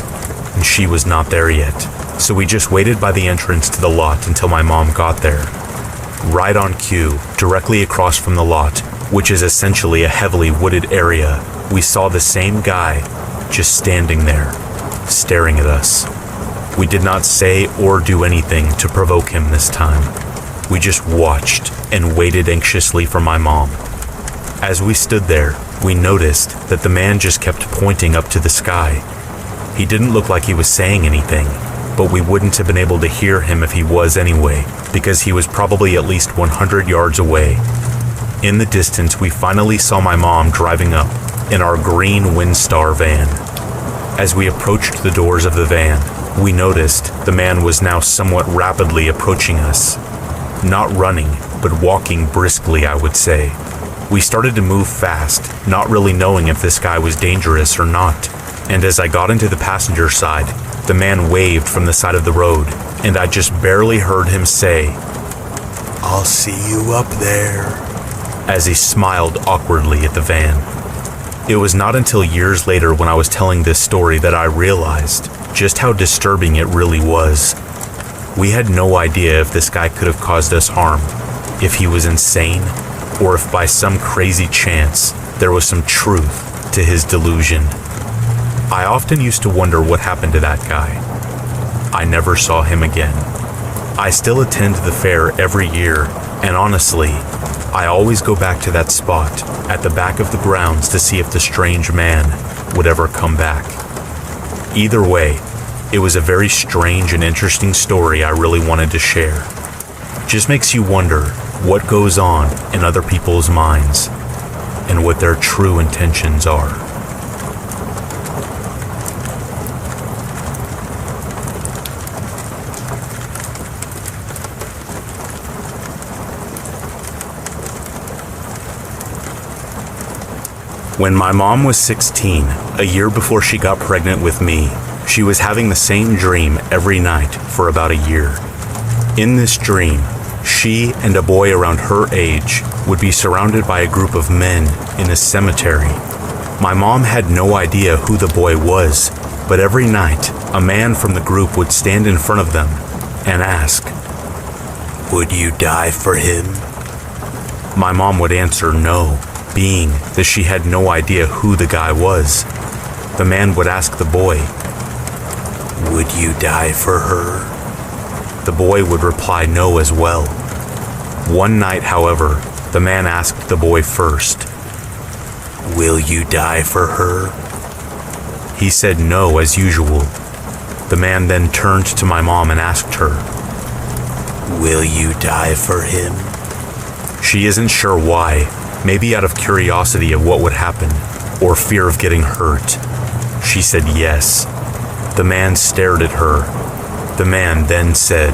and she was not there yet, so we just waited by the entrance to the lot until my mom got there. Right on cue, directly across from the lot, which is essentially a heavily wooded area, we saw the same guy just standing there, staring at us. We did not say or do anything to provoke him this time. We just watched and waited anxiously for my mom. As we stood there, we noticed that the man just kept pointing up to the sky. He didn't look like he was saying anything, but we wouldn't have been able to hear him if he was anyway, because he was probably at least 100 yards away. In the distance, we finally saw my mom driving up in our green Windstar van. As we approached the doors of the van, we noticed the man was now somewhat rapidly approaching us. Not running, but walking briskly, I would say. We started to move fast, not really knowing if this guy was dangerous or not. And as I got into the passenger side, the man waved from the side of the road, and I just barely heard him say, "I'll see you up there," as he smiled awkwardly at the van. It was not until years later when I was telling this story that I realized just how disturbing it really was. We had no idea if this guy could have caused us harm, if he was insane, or if by some crazy chance there was some truth to his delusion. I often used to wonder what happened to that guy. I never saw him again. I still attend the fair every year, and honestly, I always go back to that spot at the back of the grounds to see if the strange man would ever come back. Either way, it was a very strange and interesting story I really wanted to share. Just makes you wonder what goes on in other people's minds and what their true intentions are. When my mom was 16, a year before she got pregnant with me, she was having the same dream every night for about a year. In this dream, she and a boy around her age would be surrounded by a group of men in a cemetery. My mom had no idea who the boy was, but every night, a man from the group would stand in front of them and ask, "Would you die for him?" My mom would answer no, being that she had no idea who the guy was. The man would ask the boy, "Would you die for her?" The boy would reply no as well. One night, however, the man asked the boy first, "Will you die for her?" He said no as usual. The man then turned to my mom and asked her, "Will you die for him?" She isn't sure why, maybe out of curiosity of what would happen, or fear of getting hurt. She said yes. The man stared at her. The man then said,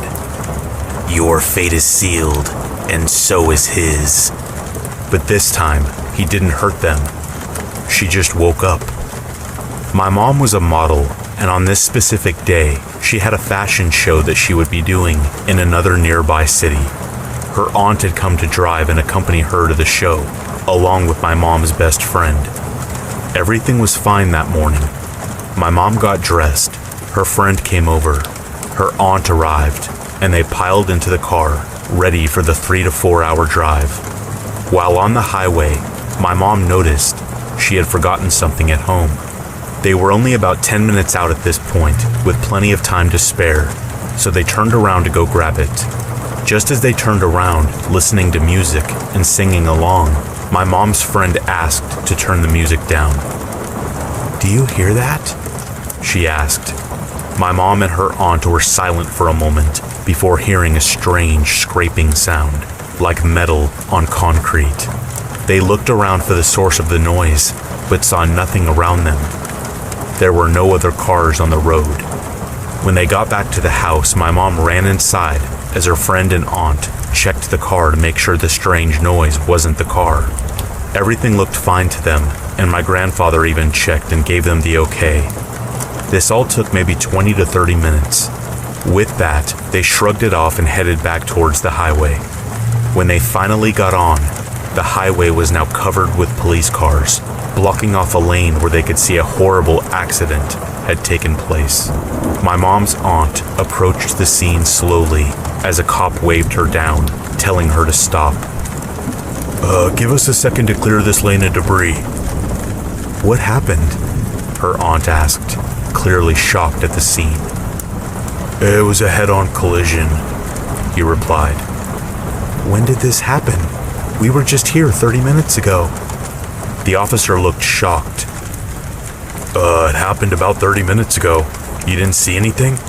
"Your fate is sealed, and so is his." But this time, he didn't hurt them. She just woke up. My mom was a model, and on this specific day, she had a fashion show that she would be doing in another nearby city. Her aunt had come to drive and accompany her to the show, along with my mom's best friend. Everything was fine that morning. My mom got dressed, her friend came over, her aunt arrived, and they piled into the car, ready for the 3 to 4 hour drive. While on the highway, my mom noticed she had forgotten something at home. They were only about 10 minutes out at this point, with plenty of time to spare, so they turned around to go grab it. Just as they turned around, listening to music and singing along, my mom's friend asked to turn the music down. "Do you hear that?" she asked. My mom and her aunt were silent for a moment before hearing a strange scraping sound, like metal on concrete. They looked around for the source of the noise, but saw nothing around them. There were no other cars on the road. When they got back to the house, my mom ran inside as her friend and aunt checked the car to make sure the strange noise wasn't the car. Everything looked fine to them, and my grandfather even checked and gave them the okay. This all took maybe 20 to 30 minutes. With that, they shrugged it off and headed back towards the highway. When they finally got on, the highway was now covered with police cars, blocking off a lane where they could see a horrible accident had taken place. My mom's aunt approached the scene slowly as a cop waved her down, telling her to stop. Give us a second to clear this lane of debris." "What happened?" her aunt asked, clearly shocked at the scene. "It was a head-on collision," he replied. "When did this happen? We were just here 30 minutes ago." The officer looked shocked. It happened about 30 minutes ago. You didn't see anything?"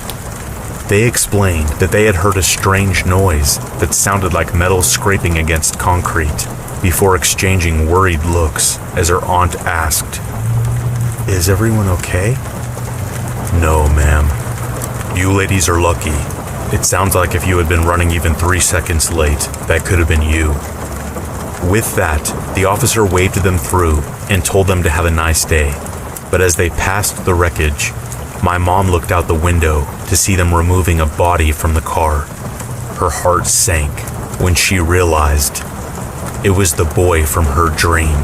They explained that they had heard a strange noise that sounded like metal scraping against concrete, before exchanging worried looks as her aunt asked, "Is everyone okay?" "No, ma'am. You ladies are lucky. It sounds like if you had been running even 3 seconds late, that could have been you." With that, the officer waved them through and told them to have a nice day. But as they passed the wreckage, my mom looked out the window to see them removing a body from the car. Her heart sank when she realized it was the boy from her dream.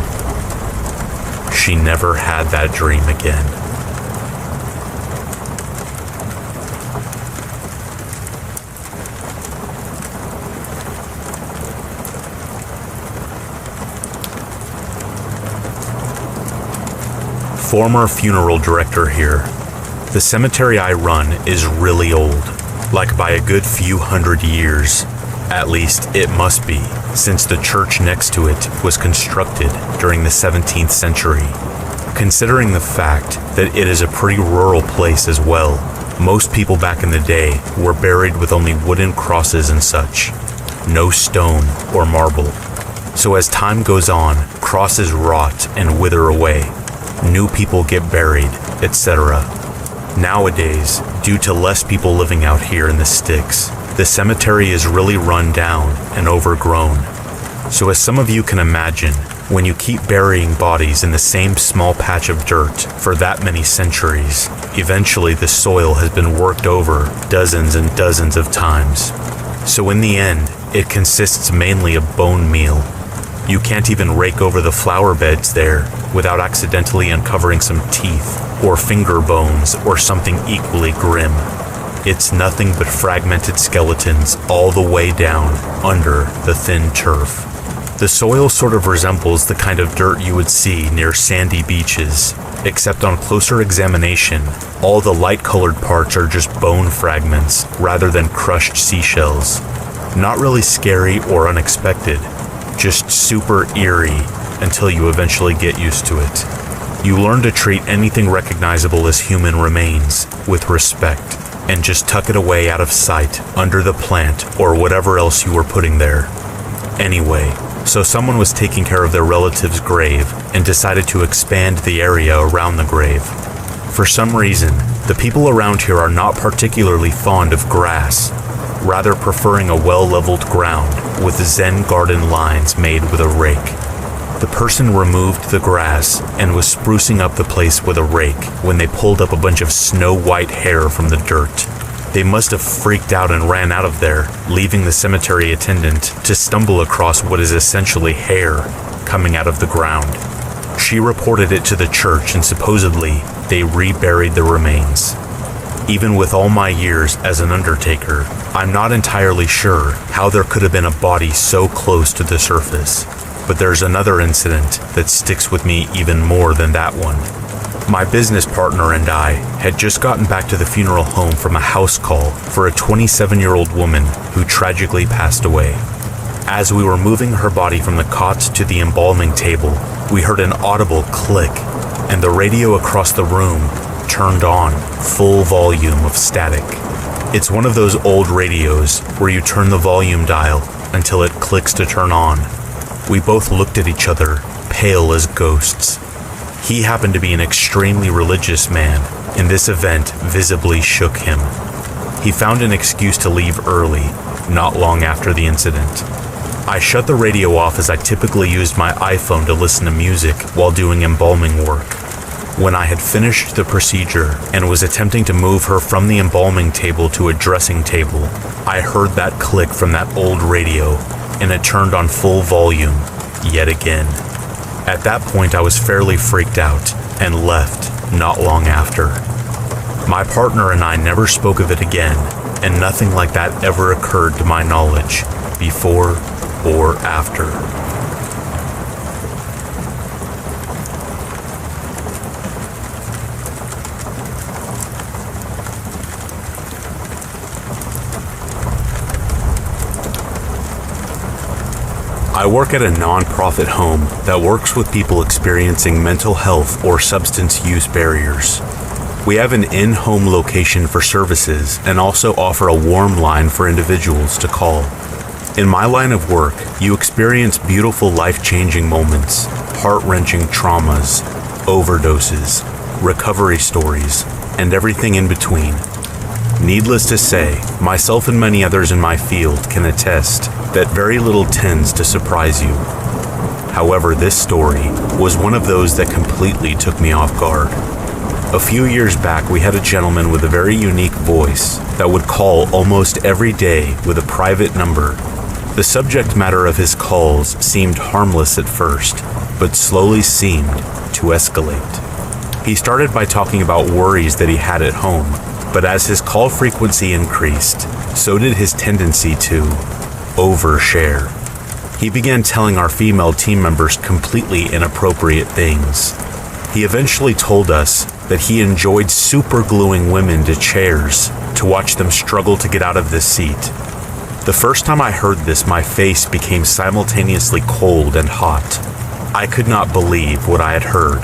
She never had that dream again. Former funeral director here. The cemetery I run is really old, like by a good few hundred years. At least it must be, since the church next to it was constructed during the 17th century. Considering the fact that it is a pretty rural place as well, most people back in the day were buried with only wooden crosses and such, no stone or marble. So as time goes on, crosses rot and wither away. New people get buried, etc. Nowadays, due to less people living out here in the sticks, the cemetery is really run down and overgrown. So as some of you can imagine, when you keep burying bodies in the same small patch of dirt for that many centuries, eventually the soil has been worked over dozens and dozens of times. So in the end, it consists mainly of bone meal. You can't even rake over the flower beds there without accidentally uncovering some teeth or finger bones or something equally grim. It's nothing but fragmented skeletons all the way down under the thin turf. The soil sort of resembles the kind of dirt you would see near sandy beaches, except on closer examination, all the light-colored parts are just bone fragments rather than crushed seashells. Not really scary or unexpected, just super eerie until you eventually get used to it. You learn to treat anything recognizable as human remains with respect and just tuck it away out of sight under the plant or whatever else you were putting there. Anyway, so someone was taking care of their relative's grave and decided to expand the area around the grave. For some reason, the people around here are not particularly fond of grass, rather preferring a well-leveled ground with Zen garden lines made with a rake. The person removed the grass and was sprucing up the place with a rake when they pulled up a bunch of snow-white hair from the dirt. They must have freaked out and ran out of there, leaving the cemetery attendant to stumble across what is essentially hair coming out of the ground. She reported it to the church and supposedly they reburied the remains. Even with all my years as an undertaker, I'm not entirely sure how there could have been a body so close to the surface. But there's another incident that sticks with me even more than that one. My business partner and I had just gotten back to the funeral home from a house call for a 27-year-old woman who tragically passed away. As we were moving her body from the cot to the embalming table, we heard an audible click, and the radio across the room turned on full volume of static. It's one of those old radios where you turn the volume dial until it clicks to turn on. We both looked at each other, pale as ghosts. He happened to be an extremely religious man, and this event visibly shook him. He found an excuse to leave early, not long after the incident. I shut the radio off as I typically used my iPhone to listen to music while doing embalming work. When I had finished the procedure and was attempting to move her from the embalming table to a dressing table, I heard that click from that old radio, and it turned on full volume, yet again. At that point, I was fairly freaked out and left not long after. My partner and I never spoke of it again, and nothing like that ever occurred to my knowledge, before or after. I work at a non-profit home that works with people experiencing mental health or substance use barriers. We have an in-home location for services and also offer a warm line for individuals to call. In my line of work, you experience beautiful life-changing moments, heart-wrenching traumas, overdoses, recovery stories, and everything in between. Needless to say, myself and many others in my field can attest that very little tends to surprise you. However, this story was one of those that completely took me off guard. A few years back, we had a gentleman with a very unique voice that would call almost every day with a private number. The subject matter of his calls seemed harmless at first, but slowly seemed to escalate. He started by talking about worries that he had at home, but as his call frequency increased, so did his tendency to overshare. He began telling our female team members completely inappropriate things. He eventually told us that he enjoyed supergluing women to chairs to watch them struggle to get out of the seat. The first time I heard this, my face became simultaneously cold and hot. I could not believe what I had heard.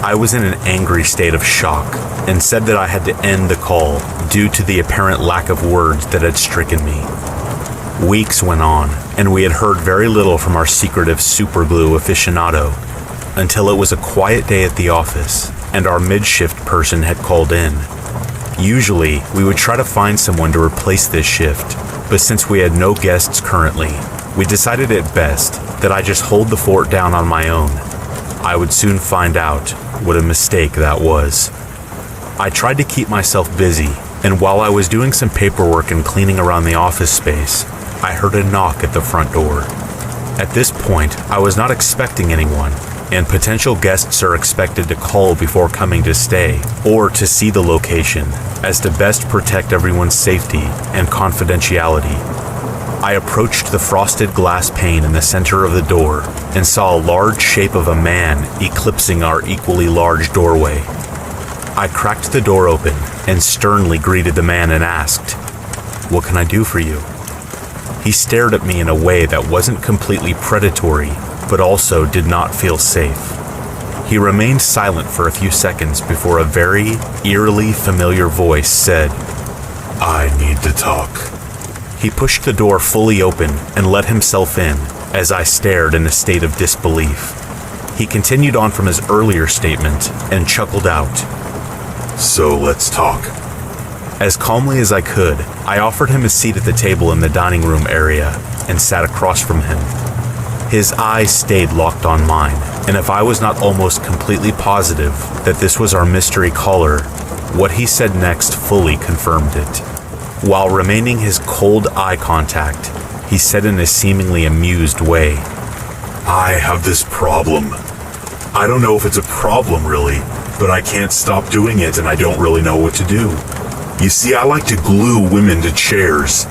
I was in an angry state of shock and said that I had to end the call due to the apparent lack of words that had stricken me. Weeks went on, and we had heard very little from our secretive superglue aficionado until it was a quiet day at the office and our mid-shift person had called in. Usually, we would try to find someone to replace this shift, but since we had no guests currently, we decided it best that I just hold the fort down on my own. I would soon find out what a mistake that was. I tried to keep myself busy, and while I was doing some paperwork and cleaning around the office space, I heard a knock at the front door. At this point, I was not expecting anyone, and potential guests are expected to call before coming to stay or to see the location, as to best protect everyone's safety and confidentiality. I approached the frosted glass pane in the center of the door and saw a large shape of a man eclipsing our equally large doorway. I cracked the door open and sternly greeted the man and asked, "What can I do for you?" He stared at me in a way that wasn't completely predatory, but also did not feel safe. He remained silent for a few seconds before a very eerily familiar voice said, "I need to talk." He pushed the door fully open and let himself in as I stared in a state of disbelief. He continued on from his earlier statement and chuckled out, "So let's talk." As calmly as I could, I offered him a seat at the table in the dining room area and sat across from him. His eyes stayed locked on mine, and if I was not almost completely positive that this was our mystery caller, what he said next fully confirmed it. While remaining his cold eye contact, he said in a seemingly amused way, "I have this problem. I don't know if it's a problem really, but I can't stop doing it and I don't really know what to do. You see, I like to glue women to chairs.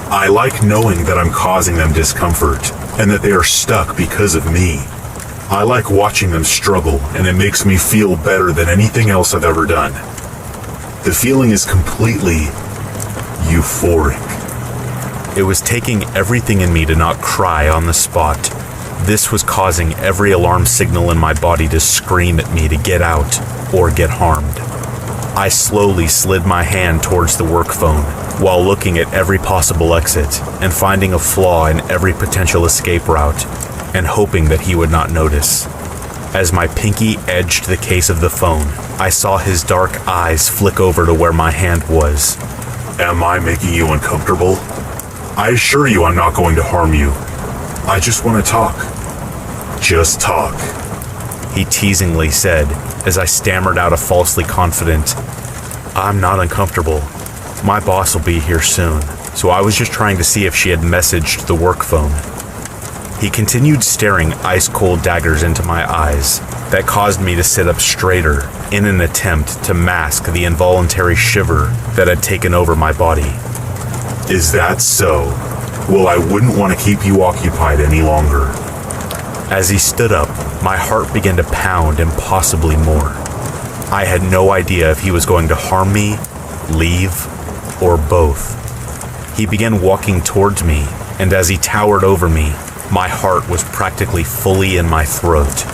I like knowing that I'm causing them discomfort and that they are stuck because of me. I like watching them struggle, and it makes me feel better than anything else I've ever done. The feeling is completely euphoric." It was taking everything in me to not cry on the spot. This was causing every alarm signal in my body to scream at me to get out or get harmed. I slowly slid my hand towards the work phone while looking at every possible exit and finding a flaw in every potential escape route and hoping that he would not notice. As my pinky edged the case of the phone, I saw his dark eyes flick over to where my hand was. "Am I making you uncomfortable? I assure you I'm not going to harm you. I just want to talk. Just talk," he teasingly said as I stammered out a falsely confident, "I'm not uncomfortable. My boss will be here soon, so I was just trying to see if she had messaged the work phone." He continued staring ice-cold daggers into my eyes that caused me to sit up straighter in an attempt to mask the involuntary shiver that had taken over my body. "Is that so? Well, I wouldn't want to keep you occupied any longer." As he stood up, my heart began to pound impossibly more. I had no idea if he was going to harm me, leave, or both. He began walking towards me, and as he towered over me, my heart was practically fully in my throat.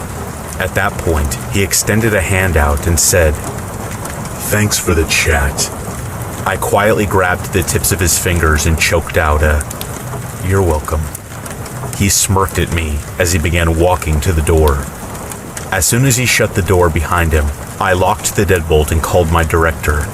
At that point, he extended a hand out and said, "Thanks for the chat." I quietly grabbed the tips of his fingers and choked out a, "You're welcome." He smirked at me as he began walking to the door. As soon as he shut the door behind him, I locked the deadbolt and called my director.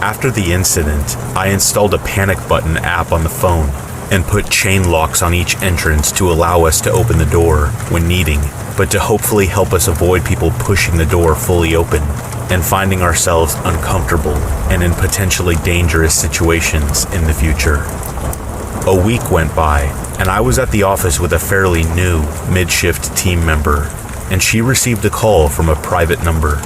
After the incident, I installed a panic button app on the phone and put chain locks on each entrance to allow us to open the door when needing, but to hopefully help us avoid people pushing the door fully open and finding ourselves uncomfortable and in potentially dangerous situations in the future. A week went by, and I was at the office with a fairly new mid-shift team member, and she received a call from a private number.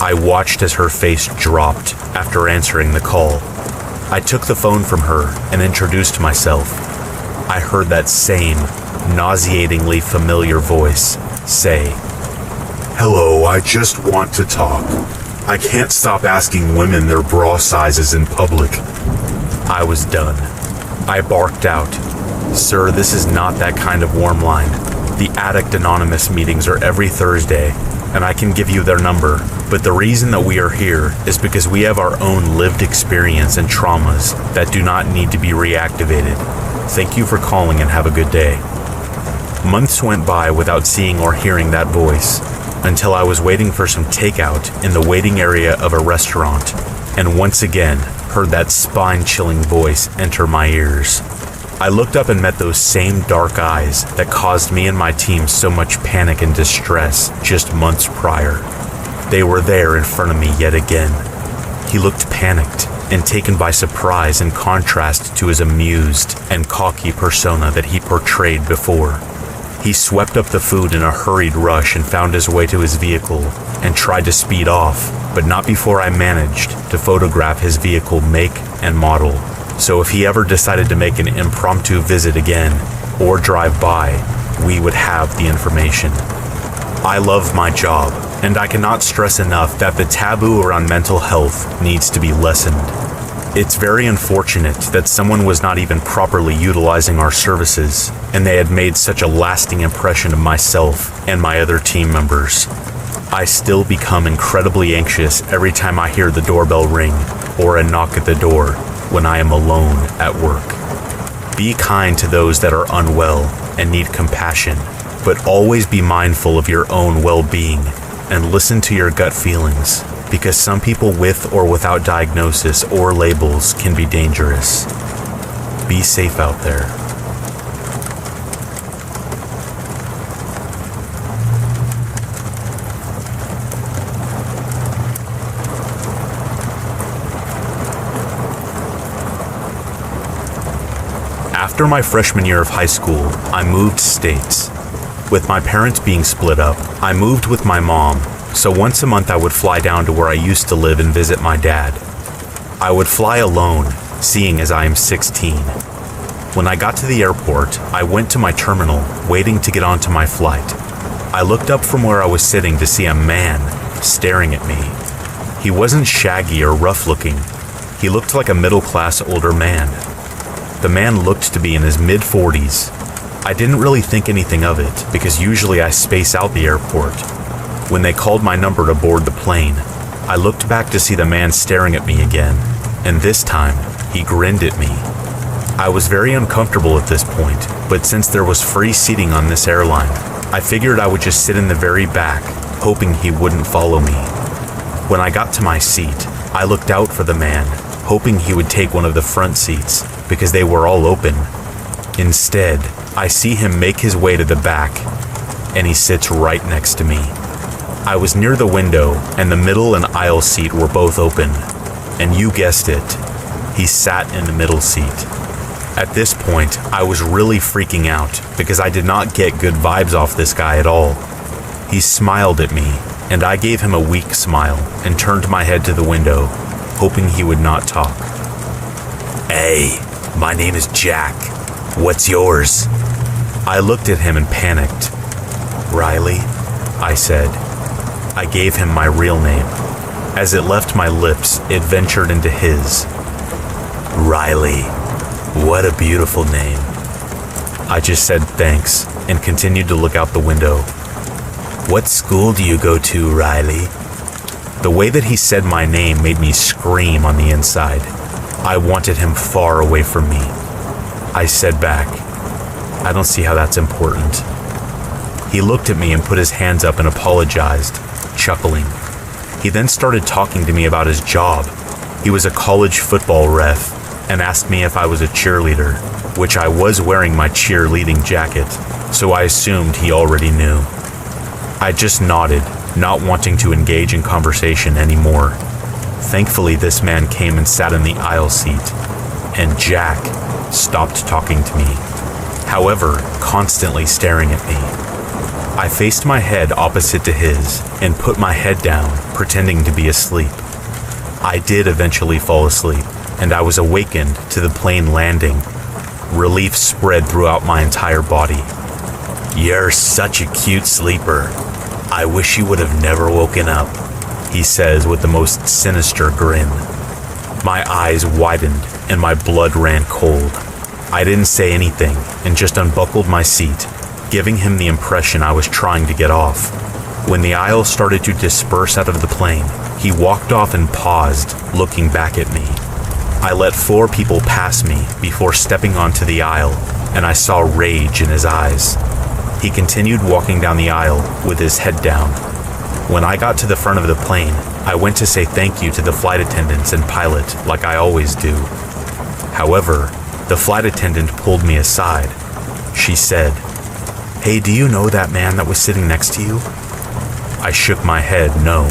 I watched as her face dropped after answering the call. I took the phone from her and introduced myself. I heard that same nauseatingly familiar voice say, "Hello, I just want to talk. I can't stop asking women their bra sizes in public." I was done. I barked out, "Sir, this is not that kind of warm line. The Addict Anonymous meetings are every Thursday, and I can give you their number, but the reason that we are here is because we have our own lived experience and traumas that do not need to be reactivated. Thank you for calling and have a good day." Months went by without seeing or hearing that voice, until I was waiting for some takeout in the waiting area of a restaurant, and once again heard that spine-chilling voice enter my ears. I looked up and met those same dark eyes that caused me and my team so much panic and distress just months prior. They were there in front of me yet again. He looked panicked and taken by surprise in contrast to his amused and cocky persona that he portrayed before. He swept up the food in a hurried rush and found his way to his vehicle and tried to speed off, but not before I managed to photograph his vehicle make and model. So if he ever decided to make an impromptu visit again or drive by, we would have the information. I love my job, and I cannot stress enough that the taboo around mental health needs to be lessened. It's very unfortunate that someone was not even properly utilizing our services, and they had made such a lasting impression of myself and my other team members. I still become incredibly anxious every time I hear the doorbell ring or a knock at the door when I am alone at work. Be kind to those that are unwell and need compassion, but always be mindful of your own well-being and listen to your gut feelings, because some people with or without diagnosis or labels can be dangerous. Be safe out there. After my freshman year of high school, I moved states. With my parents being split up, I moved with my mom, so once a month I would fly down to where I used to live and visit my dad. I would fly alone, seeing as I am 16. When I got to the airport, I went to my terminal, waiting to get onto my flight. I looked up from where I was sitting to see a man staring at me. He wasn't shaggy or rough-looking. He looked like a middle-class older man. The man looked to be in his mid-40s. I didn't really think anything of it, because usually I space out the airport. When they called my number to board the plane, I looked back to see the man staring at me again, and this time, he grinned at me. I was very uncomfortable at this point, but since there was free seating on this airline, I figured I would just sit in the very back, hoping he wouldn't follow me. When I got to my seat, I looked out for the man, hoping he would take one of the front seats, because they were all open. Instead, I see him make his way to the back, and he sits right next to me. I was near the window, and the middle and aisle seat were both open, and you guessed it, he sat in the middle seat. At this point, I was really freaking out, because I did not get good vibes off this guy at all. He smiled at me, and I gave him a weak smile, and turned my head to the window, hoping he would not talk. "Hey, my name is Jack. What's yours?" I looked at him and panicked. "Riley," I said. I gave him my real name. As it left my lips, it ventured into his. "Riley, what a beautiful name." I just said thanks and continued to look out the window. "What school do you go to, Riley?" The way that he said my name made me scream on the inside. I wanted him far away from me. I said back, "I don't see how that's important." He looked at me and put his hands up and apologized, chuckling. He then started talking to me about his job. He was a college football ref and asked me if I was a cheerleader, which I was wearing my cheerleading jacket, so I assumed he already knew. I just nodded, not wanting to engage in conversation anymore. Thankfully, this man came and sat in the aisle seat, and Jack stopped talking to me, however, constantly staring at me. I faced my head opposite to his and put my head down, pretending to be asleep. I did eventually fall asleep, and I was awakened to the plane landing. Relief spread throughout my entire body. "You're such a cute sleeper. I wish you would have never woken up," he says with the most sinister grin. My eyes widened and my blood ran cold. I didn't say anything and just unbuckled my seat, giving him the impression I was trying to get off. When the aisle started to disperse out of the plane, he walked off and paused, looking back at me. I let 4 people pass me before stepping onto the aisle, and I saw rage in his eyes. He continued walking down the aisle with his head down. When I got to the front of the plane, I went to say thank you to the flight attendants and pilot like I always do. However, the flight attendant pulled me aside. She said, "Hey, do you know that man that was sitting next to you?" I shook my head no.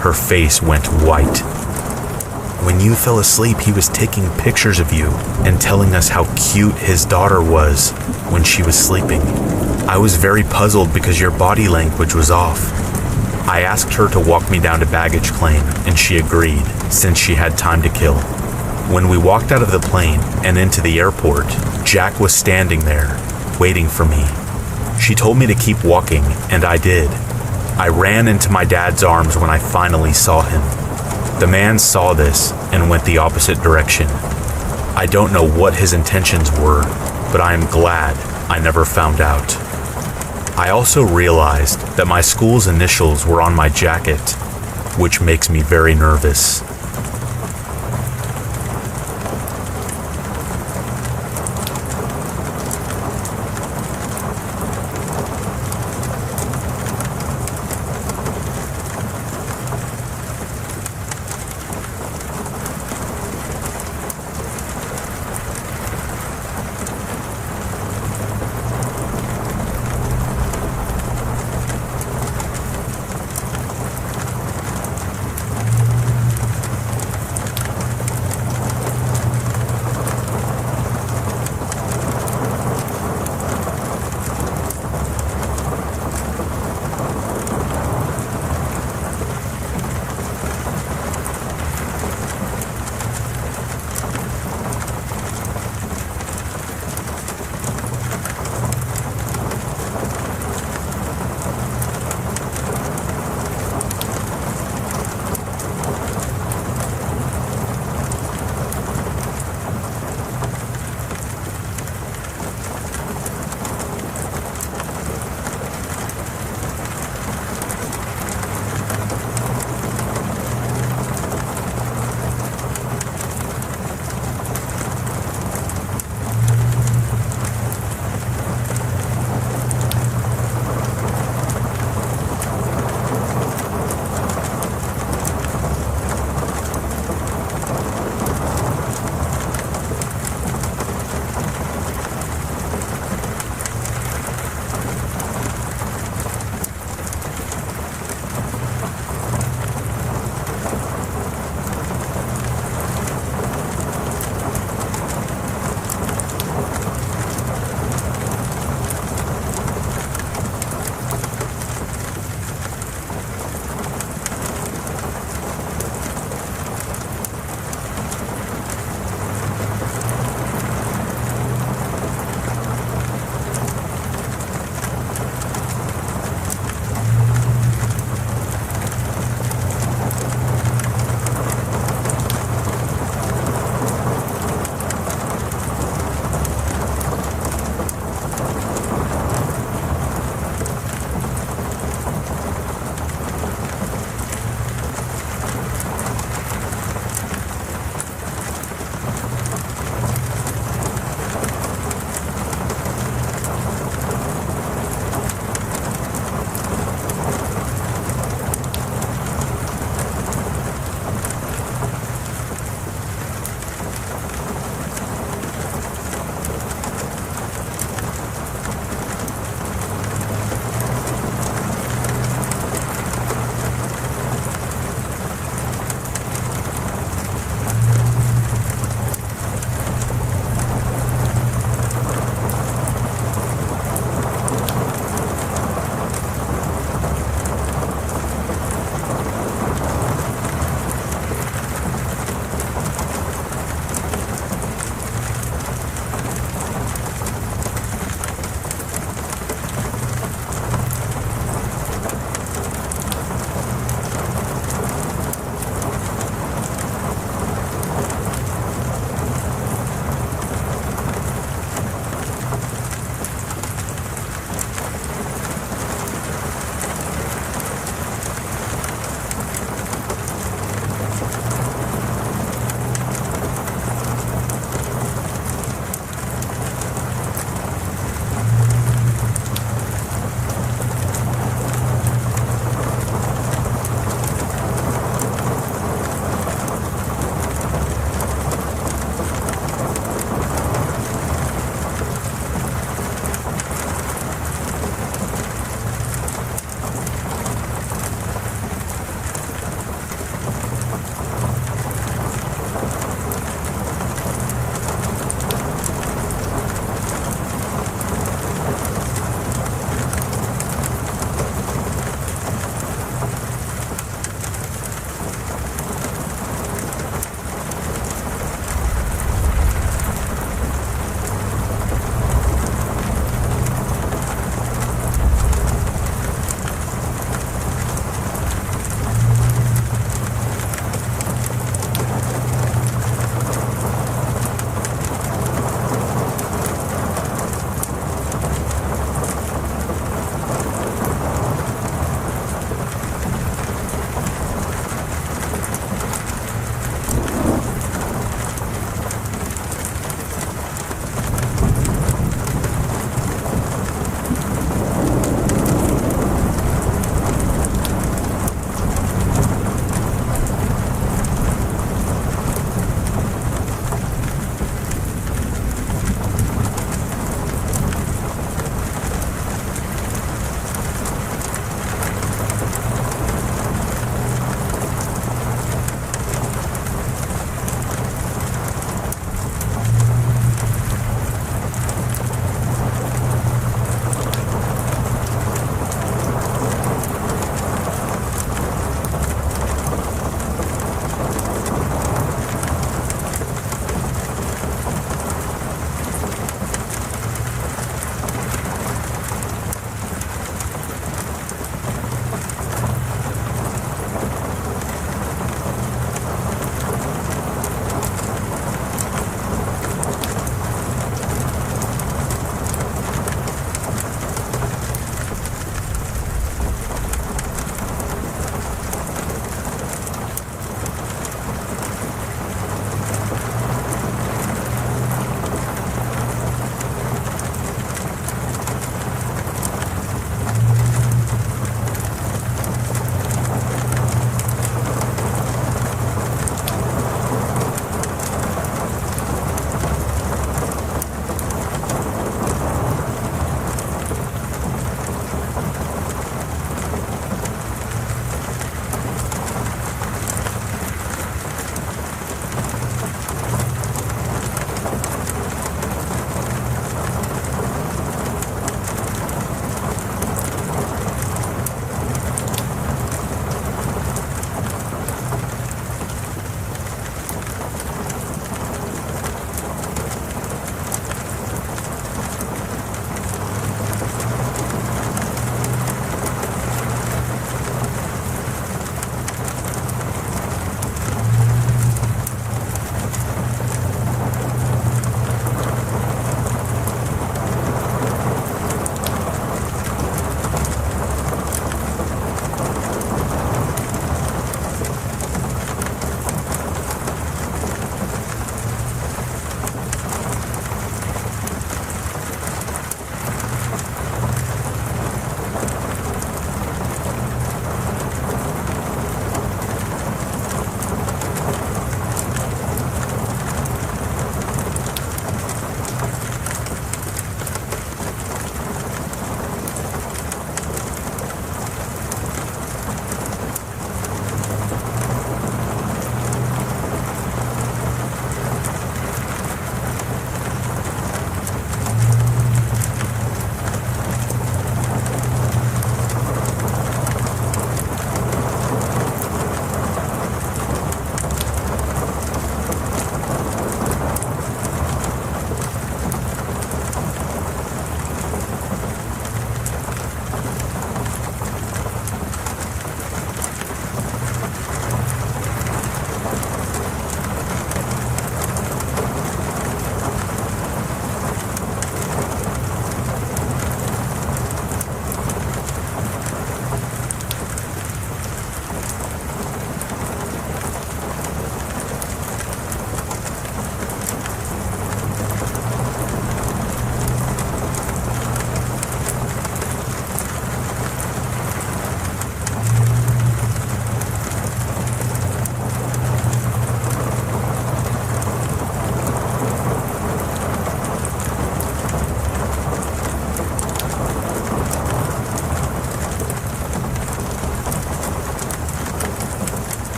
Her face went white. "When you fell asleep, he was taking pictures of you and telling us how cute his daughter was when she was sleeping. I was very puzzled because your body language was off." I asked her to walk me down to baggage claim, and she agreed, since she had time to kill. When we walked out of the plane and into the airport, Jack was standing there, waiting for me. She told me to keep walking, and I did. I ran into my dad's arms when I finally saw him. The man saw this and went the opposite direction. I don't know what his intentions were, but I am glad I never found out. I also realized that my school's initials were on my jacket, which makes me very nervous.